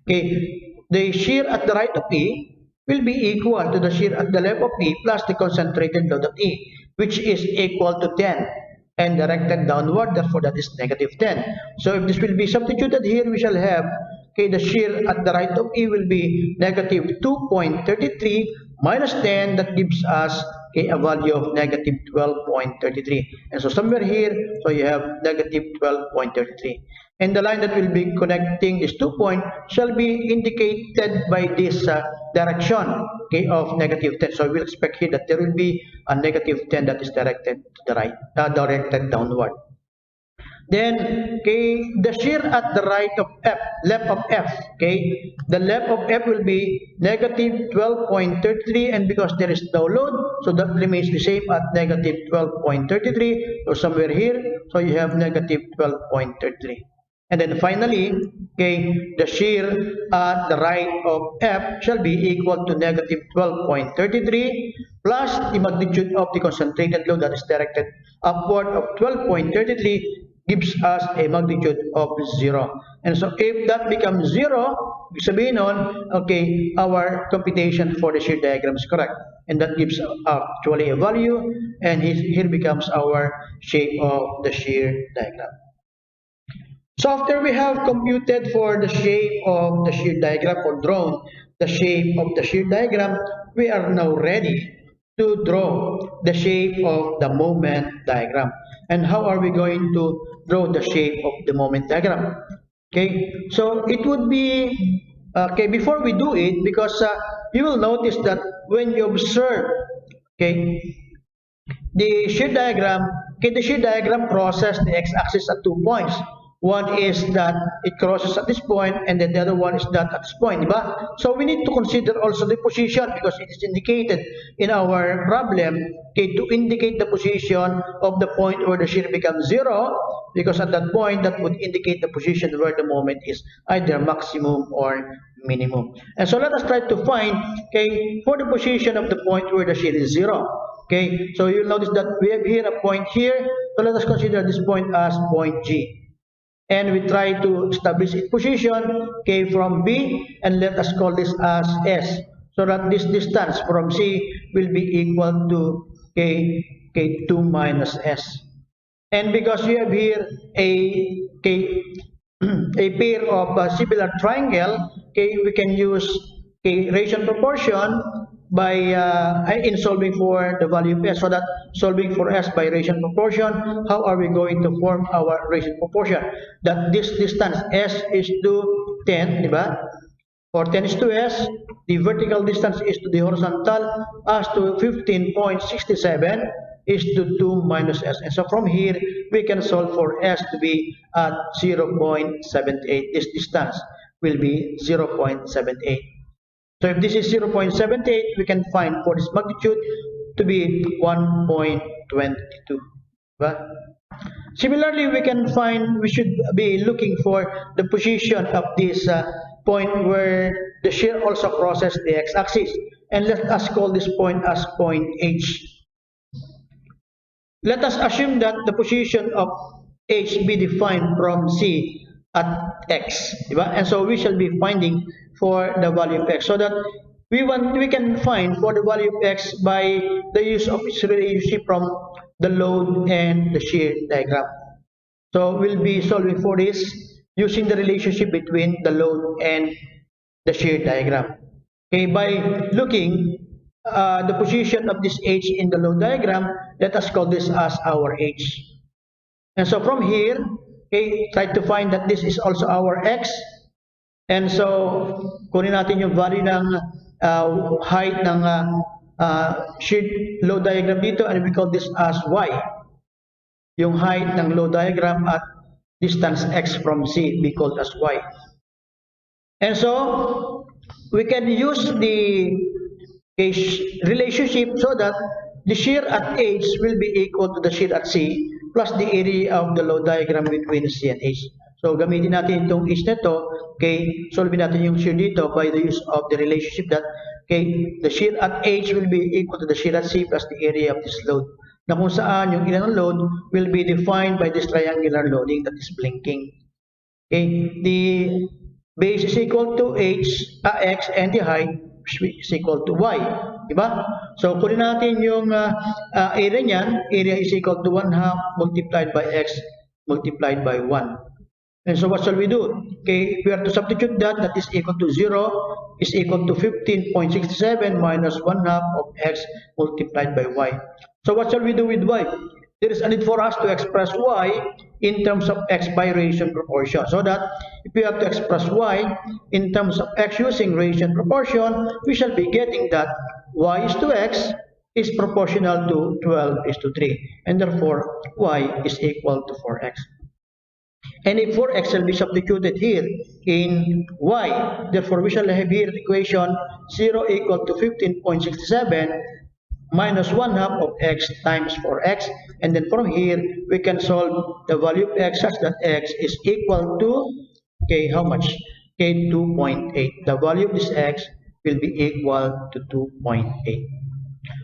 okay, the shear at the right of E will be equal to the shear at the left of E plus the concentrated load of E, which is equal to 10 and directed downward, therefore that is negative 10. So if this will be substituted here, we shall have okay, the shear at the right of E will be negative 2.33 minus 10, that gives us okay, a value of negative 12.33. And so somewhere here, so you have negative 12.33. And the line that will be connecting these 2 points shall be indicated by this direction okay, of negative 10. So we'll expect here that there will be a negative 10 that is directed to the right, directed downward. Then, okay, the shear at the right of F, left of F, okay, the left of F will be negative 12.33, and because there is no load, so that remains the same at negative 12.33. So somewhere here, so you have negative 12.33. And then finally, okay, the shear at the right of F shall be equal to negative 12.33 plus the magnitude of the concentrated load that is directed upward of 12.33 gives us a magnitude of 0. And so if that becomes 0, sabihin nun, okay, our computation for the shear diagram is correct. And that gives actually a value, and here becomes our shape of the shear diagram. So after we have computed for the shape of the shear diagram or drawn the shape of the shear diagram, we are now ready to draw the shape of the moment diagram. And how are we going to draw the shape of the moment diagram? Okay, so it would be, okay, before we do it, because you will notice that when you observe, okay, the shear diagram, okay, the shear diagram crosses the x-axis at 2 points. One is that it crosses at this point, and then the other one is that at this point, diba? So we need to consider also the position because it is indicated in our problem, okay, to indicate the position of the point where the shear becomes 0, because at that point that would indicate the position where the moment is either maximum or minimum. And so let us try to find, okay, for the position of the point where the shear is 0. Okay, so you'll notice that we have here a point here. So let us consider this point as point G. And we try to establish its position, okay, from B, and let us call this as S, so that this distance from C will be equal to K 2 minus S. And because you have here a pair of similar triangle, okay, we can use ratio proportion by in solving for the value of S. So that solving for S by ratio proportion, how are we going to form our ratio proportion? That this distance S is to 10, diba? For 10 is to S, the vertical distance is to the horizontal as to 15.67 is to 2 minus S. And so from here, we can solve for S to be at 0.78. This distance will be 0.78. So if this is 0.78, we can find for this magnitude to be 1.22. Right? Similarly, we should be looking for the position of this point where the shear also crosses the x-axis. And let us call this point as point H. Let us assume that the position of H be defined from C at X. Diba? And so we shall be finding for the value of X. So that we can find for the value of X by the use of its relationship from the load and the shear diagram. So we'll be solving for this using the relationship between the load and the shear diagram. Okay, by looking the position of this H in the load diagram, let us call this as our H. And so from here, okay, try to find that this is also our X. And so, kunin natin yung value ng height ng shear load diagram dito, and we call this as Y. Yung height ng load diagram at distance X from C be called as Y. And so, we can use the relationship so that the shear at H will be equal to the shear at C plus the area of the load diagram between C and H. So, gamitin natin itong H na to, okay, solve natin yung shear dito by the use of the relationship that, okay, the shear at H will be equal to the shear at C plus the area of this load. Na kung saan yung area ng load will be defined by this triangular loading that is blinking. Okay, the base is equal to X and the height is equal to Y. Diba? So, kunin natin yung area niyan. Area is equal to 1/2 multiplied by X multiplied by 1. And so, what shall we do? Okay, we have to substitute that is equal to 0 is equal to 15.67 minus 1/2 of X multiplied by Y. So, what shall we do with Y? There is a need for us to express Y in terms of X by ratio proportion. So that if we have to express Y in terms of X using ratio proportion, we shall be getting that Y is to X is proportional to 12 is to 3. And therefore, Y is equal to 4X. And if 4X shall be substituted here in Y, therefore we shall have here the equation 0 equal to 15.67 minus 1/2 of X times 4X. And then from here, we can solve the value of X such that X is equal to, okay, how much? Okay, 2.8. The value of this X will be equal to 2.8.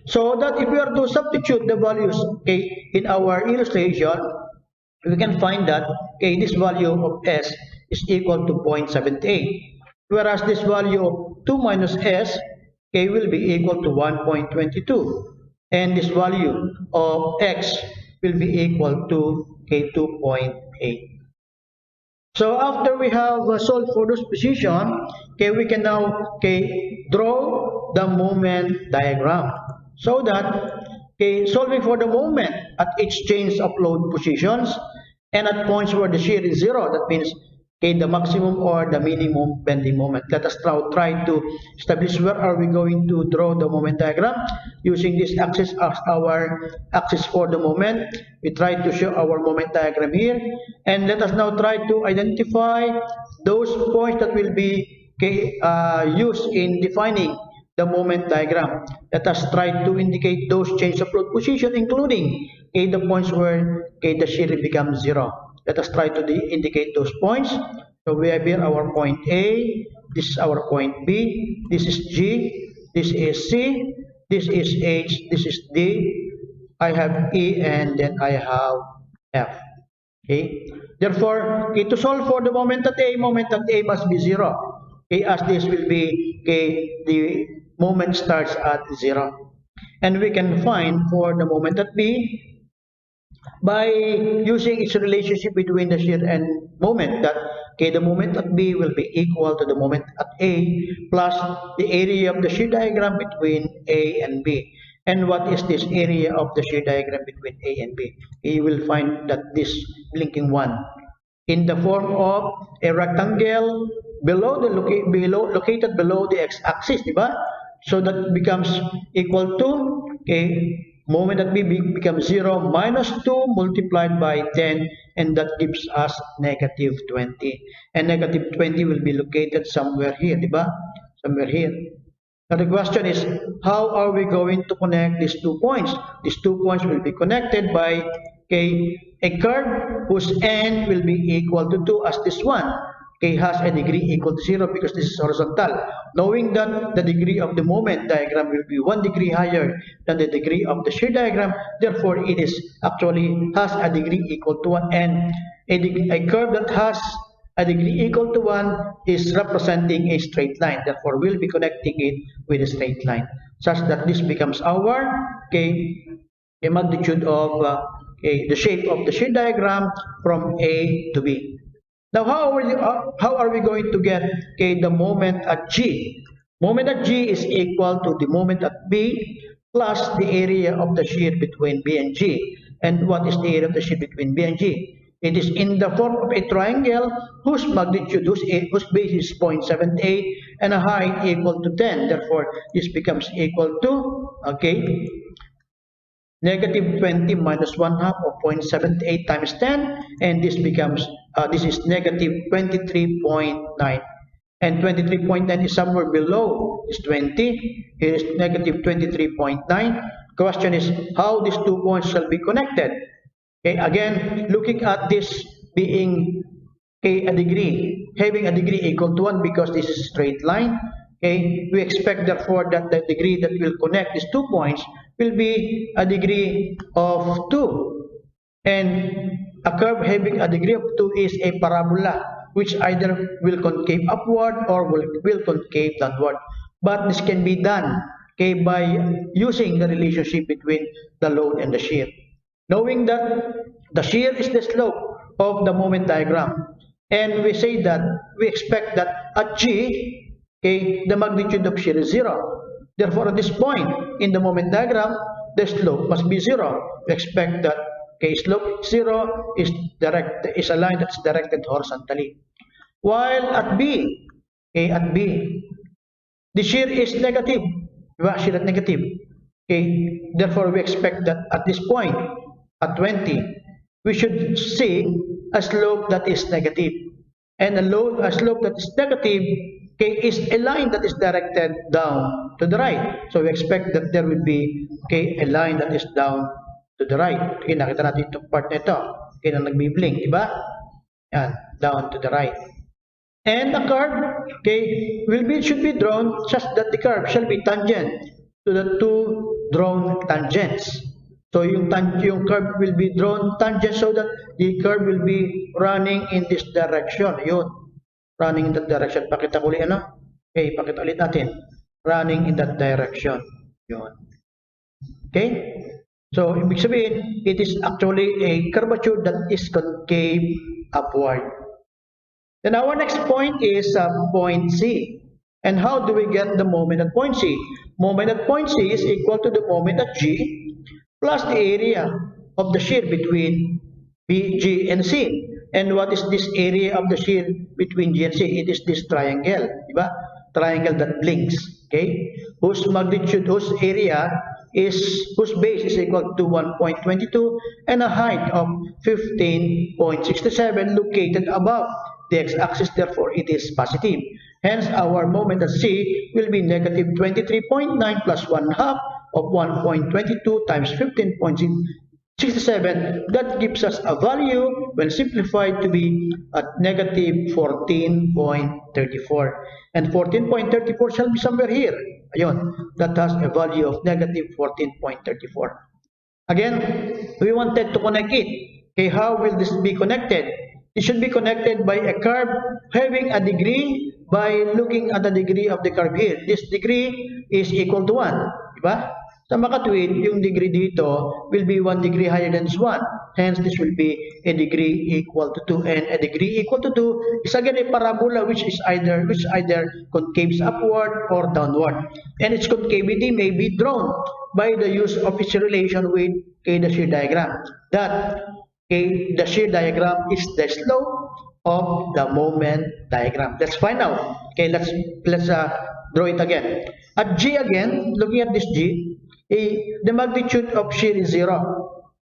So that if we are to substitute the values, okay, in our illustration, we can find that, okay, this value of S is equal to 0.78. Whereas this value of 2 minus S, okay, will be equal to 1.22. And this value of X will be equal to, okay, 2.8. So after we have solved for this position, okay, we can now, okay, draw the moment diagram. So that, okay, solving for the moment at each change of load positions and at points where the shear is 0, that means, okay, the maximum or the minimum bending moment. Let us now try to establish where are we going to draw the moment diagram using this axis as our axis for the moment. We try to show our moment diagram here, and let us now try to identify those points that will be, okay, used in defining the moment diagram. Let us try to indicate those change of load position, including, okay, the points where, okay, the shear becomes 0. Let us try to indicate those points. So we have here our point A, this is our point B, this is G, this is C, This is H, this is D, I have E, and then I have F. Okay. Therefore, okay, to solve for the moment at A must be 0. Okay, as this will be, okay, the moment starts at 0. And we can find for the moment at B by using its relationship between the shear and moment, that okay, the moment at B will be equal to the moment at A plus the area of the shear diagram between A and B. And what is this area of the shear diagram between A and B? You will find that this blinking one in the form of a rectangle located below the x-axis, diba? So that becomes equal to, okay, moment at B becomes 0 minus 2 multiplied by 10, and that gives us negative 20. And negative 20 will be located somewhere here, diba? Somewhere here. Now the question is, how are we going to connect these 2 points? These 2 points will be connected by, okay, a curve whose end will be equal to 2 as this one. Okay, has a degree equal to 0 because this is horizontal. Knowing that the degree of the moment diagram will be 1 degree higher than the degree of the shear diagram, therefore it is actually has a degree equal to 1, and a curve that has a degree equal to 1 is representing a straight line. Therefore, we'll be connecting it with a straight line, such that this becomes our, okay, a magnitude of okay, the shape of the shear diagram from A to B. Now, how are we going to get, okay, the moment at G? Moment at G is equal to the moment at B plus the area of the shear between B and G. And what is the area of the shear between B and G? It is in the form of a triangle whose magnitude, whose base is 0.78 and a height equal to 10. Therefore, this becomes equal to, okay, negative 20 minus 1 half of 0.78 times 10, and this becomes, this is negative 23.9. And 23.9 is somewhere below is 20. Here is negative 23.9. Question is how these 2 points shall be connected. Okay, again, looking at this being, okay, a degree, having a degree equal to 1 because this is a straight line. Okay, we expect therefore that the degree that will connect these 2 points will be a degree of 2. And a curve having a degree of 2 is a parabola, which either will concave upward or will concave downward. But this can be done, okay, by using the relationship between the load and the shear. Knowing that the shear is the slope of the moment diagram, and we say that we expect that at G, okay, the magnitude of shear is 0. Therefore, at this point in the moment diagram, the slope must be 0. We expect that, okay, slope 0 is a line that's directed horizontally. While at B, okay, at B, the shear is negative. Shear at negative. Okay, therefore we expect that at this point, at 20, we should see a slope that is negative. And a slope that is negative, okay, is a line that is directed down to the right. So we expect that there will be, okay, a line that is down to the right. Okay, nakita natin itong part na ito. Okay, na nagbi-blink, di ba? Yan, down to the right. And the curve, okay, should be drawn such that the curve shall be tangent to the two drawn tangents. So yung curve will be drawn tangent so that the curve will be running in this direction. Yun. Running in that direction. Pakita ko ulit, ano? Okay, pakita ulit natin. Running in that direction. Yun. Okay? So, ibig sabihin, it is actually a curvature that is concave upward. Then our next point is point C. And how do we get the moment at point C? Moment at point C is equal to the moment at G plus the area of the shear between B, G, and C. And what is this area of the shear between G and C? It is this triangle, diba? Triangle that blinks, okay? Whose magnitude, whose area is, whose base is equal to 1.22 and a height of 15.67 located above the x-axis. Therefore, it is positive. Hence, our moment at C will be negative 23.9 plus 1 half of 1.22 times 15.67. That gives us a value, when simplified, to be at negative 14.34. And 14.34 shall be somewhere here. Ayun, that has a value of negative 14.34. Again, we wanted to connect it. Okay, how will this be connected? It should be connected by a curve having a degree by looking at the degree of the curve here. This degree is equal to 1. Diba? Sa makatwid, yung degree dito will be 1 degree higher than this one. Hence, this will be a degree equal to 2. And a degree equal to 2 is again a parabola which either concaves upward or downward. And its concavity may be drawn by the use of its relation with the shear diagram. That the shear diagram is the slope of the moment diagram. Let's find out. Okay, let's draw it again. At G again, looking at this G, the magnitude of shear is 0.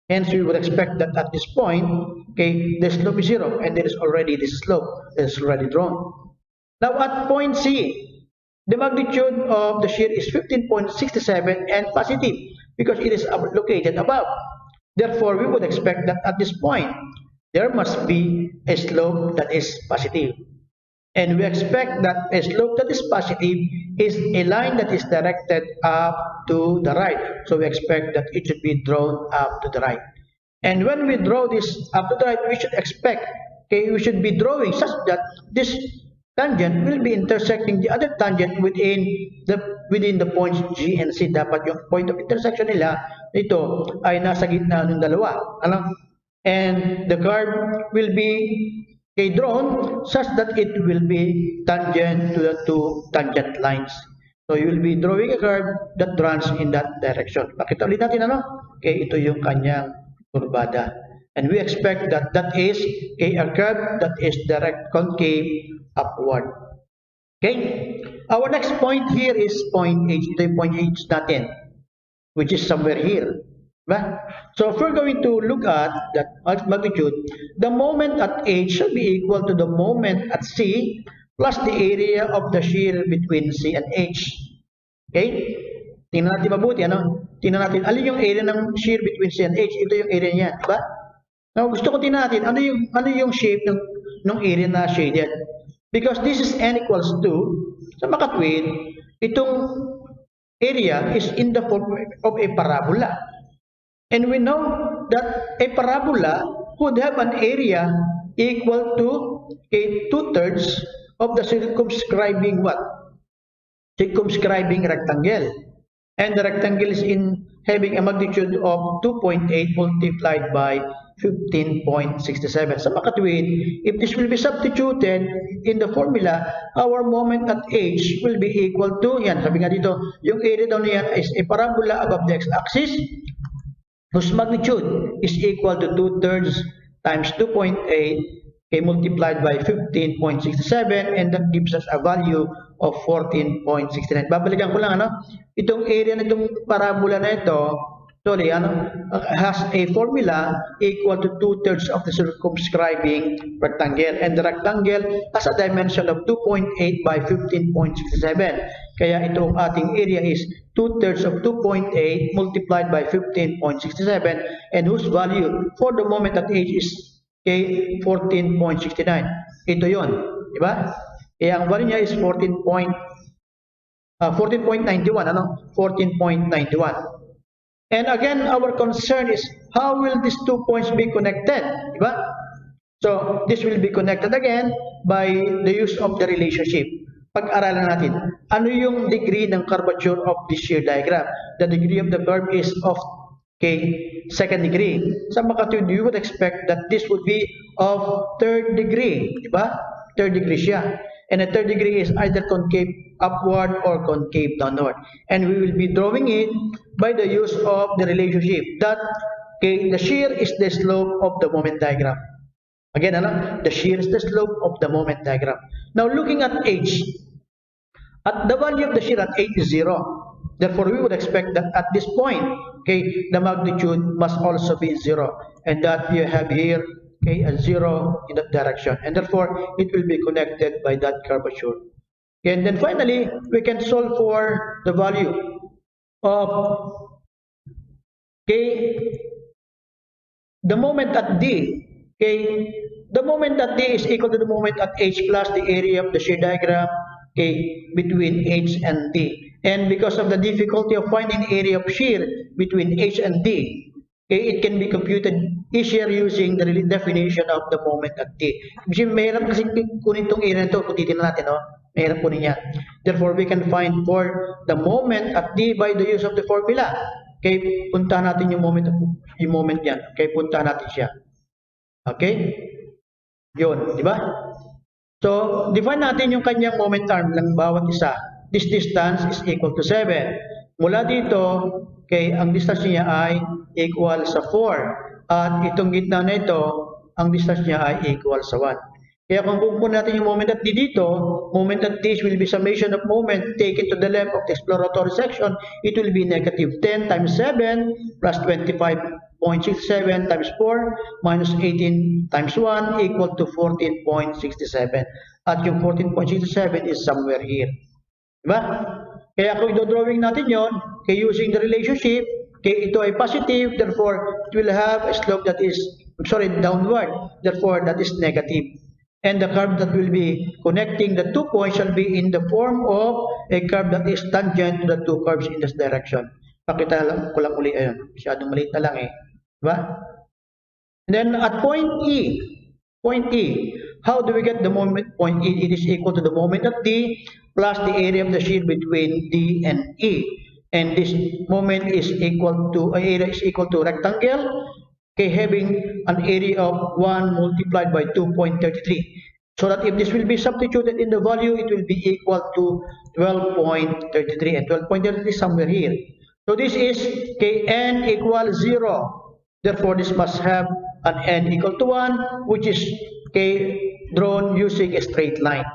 Hence, we would expect that at this point, the slope is 0, and there is already this slope that is already drawn. Now, at point C, the magnitude of the shear is 15.67 and positive because it is located above. Therefore, we would expect that at this point, there must be a slope that is positive. And we expect that a slope that is positive is a line that is directed up to the right. So we expect that it should be drawn up to the right. And when we draw this up to the right, we should expect, we should be drawing such that this tangent will be intersecting the other tangent within the points G and C. Dapat yung point of intersection nila ito ay nasa gitna ng dalawa. And the curve will be drawn such that it will be tangent to the two tangent lines. So you will be drawing a curve that runs in that direction. Pakita ulit natin ito yung kanyang kurbada. And we expect that that is a curve that is direct concave upward. Okay? Our next point here is point H. Ito yung point H natin, which is somewhere here. Diba? So if we're going to look at that magnitude, the moment at H should be equal to the moment at C plus the area of the shear between C and H. Okay? Tingnan natin mabuti. Tingnan natin, alin yung area ng shear between C and H? Ito yung area niya. Diba? Now, gusto ko tingnan natin, ano yung shape ng area na shaded? Because this is n equals to, sa makatwid, itong area is in the form of a parabola. And we know that a parabola would have an area equal to 2/3 of the circumscribing what? Circumscribing rectangle. And the rectangle is having a magnitude of 2.8 multiplied by 15.67. Sa makatwid, if this will be substituted in the formula, our moment at H will be equal to, yan, sabi nga dito, yung area daw niyan is a parabola above the x-axis whose magnitude is equal to 2/3 times 2.8 multiplied by 15.67, and that gives us a value of 14.69. Babalikan ko lang, itong area na itong parabola na ito, has a formula equal to 2/3 of the circumscribing rectangle, and the rectangle has a dimension of 2.8 by 15.67. Kaya itong ating area is 2/3 of 2.8 multiplied by 15.67, and whose value for the moment at H is 14.69. Ito yon, di ba? Kaya ang value niya is 14.91, 14.91. And again, our concern is how will these 2 points be connected? Diba? So, this will be connected again by the use of the relationship. Pag-aralan natin, ano yung degree ng curvature of this shear diagram? The degree of the curve is of second degree. Sa makatwid, you would expect that this would be of third degree. Diba? Third degree siya. And a third degree is either concave upward or concave downward. And we will be drawing it by the use of the relationship that the shear is the slope of the moment diagram. Again, the shear is the slope of the moment diagram. Now, looking at H, at the value of the shear at H is 0. Therefore, we would expect that at this point, the magnitude must also be 0. And that you have here a 0 in that direction, and therefore it will be connected by that curvature. And then finally, we can solve for the value of the moment at D. The moment at D is equal to the moment at H plus the area of the shear diagram okay, between H and D. And because of the difficulty of finding area of shear between H and D, okay, it can be computed easier using the definition of the moment at D. Kasi mahirap kasi kunin itong area nito kung titignan natin, no? Mahirap kunin yan. Therefore, we can find for the moment at D by the use of the formula. Okay, puntahan natin yung moment yan. Okay, puntahan natin siya. Okay? Yun, di ba? So, define natin yung kanyang moment arm ng bawat isa. This distance is equal to 7. Mula dito, okay, ang distance niya ay equal sa 4. At itong gitna na ito, ang distance niya ay equal sa 1. Kaya kung pupunin natin yung moment at D dito, moment at D will be summation of moment taken to the length of the exploratory section. It will be negative 10 times 7 plus 25.67 times 4 minus 18 times 1 equal to 14.67. At yung 14.67 is somewhere here. Diba? Kaya kung i-drawing natin yon, kaya using the relationship, kaya ito ay positive, therefore it will have a slope that is, downward, therefore that is negative. And the curve that will be connecting the 2 points shall be in the form of a curve that is tangent to the 2 curves in this direction. Pakita ko lang uli, ayun, masyadong maliit na lang eh. Diba? And then at point E, how do we get the moment point E? It is equal to the moment at D plus the area of the shear between D and E. And this moment is equal to, area is equal to rectangle, okay, having an area of 1 multiplied by 2.33. So that if this will be substituted in the value, it will be equal to 12.33. And 12.33 is somewhere here. So this is, okay, n equals 0. Therefore, this must have an n equal to 1, which is, okay, drawn using a straight line.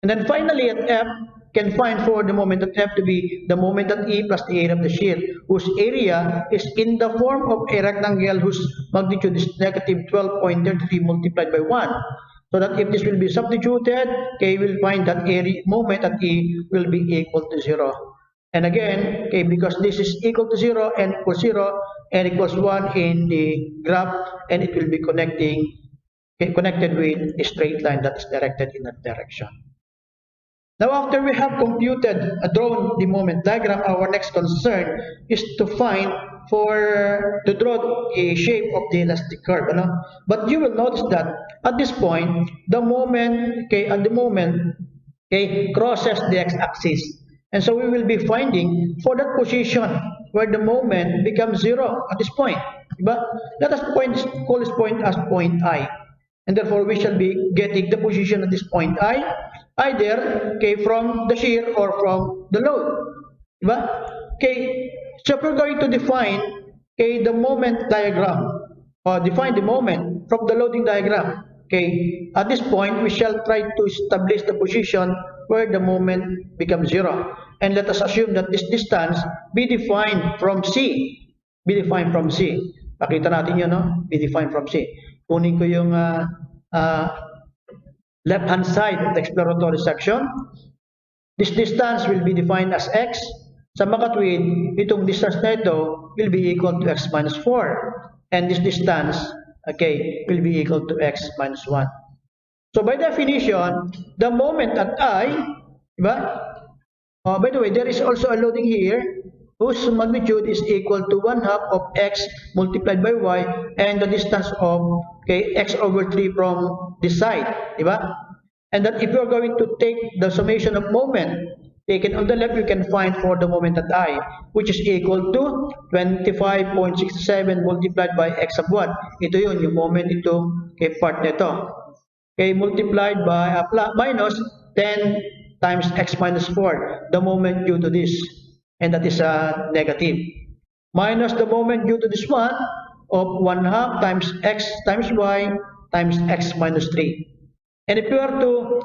And then finally at F, can find for the moment at F to be the moment at E plus the area of the shear, whose area is in the form of a rectangle whose magnitude is negative 12.33 multiplied by 1. So that if this will be substituted, okay, we'll find that area moment at E will be equal to 0. And again, okay, because this is equal to 0 and equals 0 and equals 1 in the graph, and it will be connected with a straight line that is directed in that direction. Now, after we have drawn the moment diagram, our next concern is to draw a shape of the elastic curve. But you will notice that at this point, the moment, crosses the x-axis. And so we will be finding for that position where the moment becomes 0 at this point. But let us call this point as point I. And therefore, we shall be getting the position at this point I, either, okay, from the shear or from the load. Okay, so if we're going to define, okay, the moment diagram, or define the moment from the loading diagram, okay, at this point, we shall try to establish the position where the moment becomes 0. And let us assume that this distance be defined from C. Pakita natin yun, no? Be defined from C. Kunin ko yung left-hand side of the exploratory section. This distance will be defined as x. Sa makatwid, itong distance na ito will be equal to x minus 4. And this distance, okay, will be equal to x minus 1. So by definition, the moment at I, diba? By the way, there is also a loading here whose magnitude is equal to 1/2 of x multiplied by y and the distance of, okay, x over 3 from this side, diba? And that if you are going to take the summation of moment taken on the left, you can find for the moment at I, which is equal to 25.67 multiplied by x sub 1. Ito yun, yung moment itong, okay, part nito. Okay, multiplied by minus 10 times x minus 4, the moment due to this. And that is negative. Minus the moment due to this one of 1/2 times x times y times x minus 3. And if you are to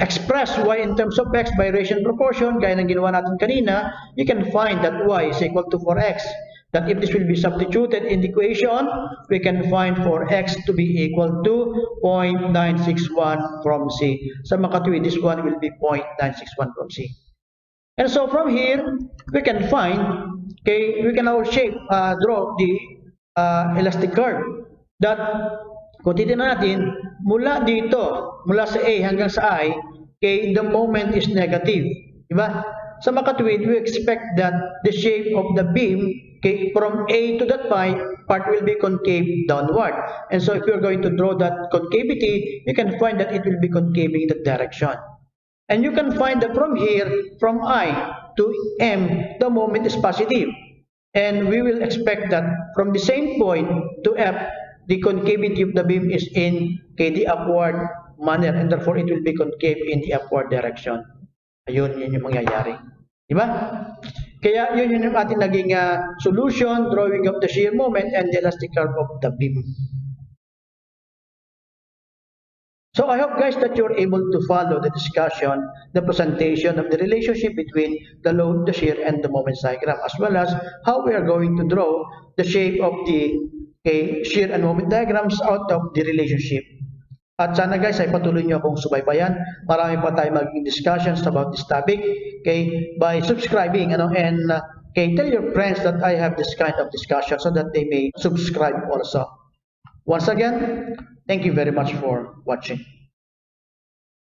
express y in terms of x by ratio proportion, gaya ng ginawa natin kanina, you can find that y is equal to 4x. That if this will be substituted in the equation, we can find for x to be equal to 0.961 from C. Sa makatwid, this one will be 0.961 from C. And so from here, we can find, okay, we can now draw the elastic curve that Kung titignan natin, mula dito, mula sa A hanggang sa I, okay, the moment is negative. Diba? Sa makatuwid, we expect that the shape of the beam, okay, from A to that part will be concave downward. And so if you're going to draw that concavity, you can find that it will be concave in that direction. And you can find that from here, from I to M, the moment is positive. And we will expect that from the same point to F, the concavity of the beam is in the upward manner, and therefore it will be concave in the upward direction. Ayun, yun yung mangyayari. Diba? Kaya yun yung ating naging solution, drawing of the shear moment and the elastic curve of the beam. So I hope guys that you're able to follow the discussion, the presentation of the relationship between the load, the shear, and the moment diagram, as well as how we are going to draw the shape of the shear and moment diagrams out of the relationship. At sana guys ay patuloy nyo akong subaybayan. Marami pa tayo maging discussions about this topic, by subscribing and tell your friends that I have this kind of discussion so that they may subscribe also. Once again, thank you very much for watching.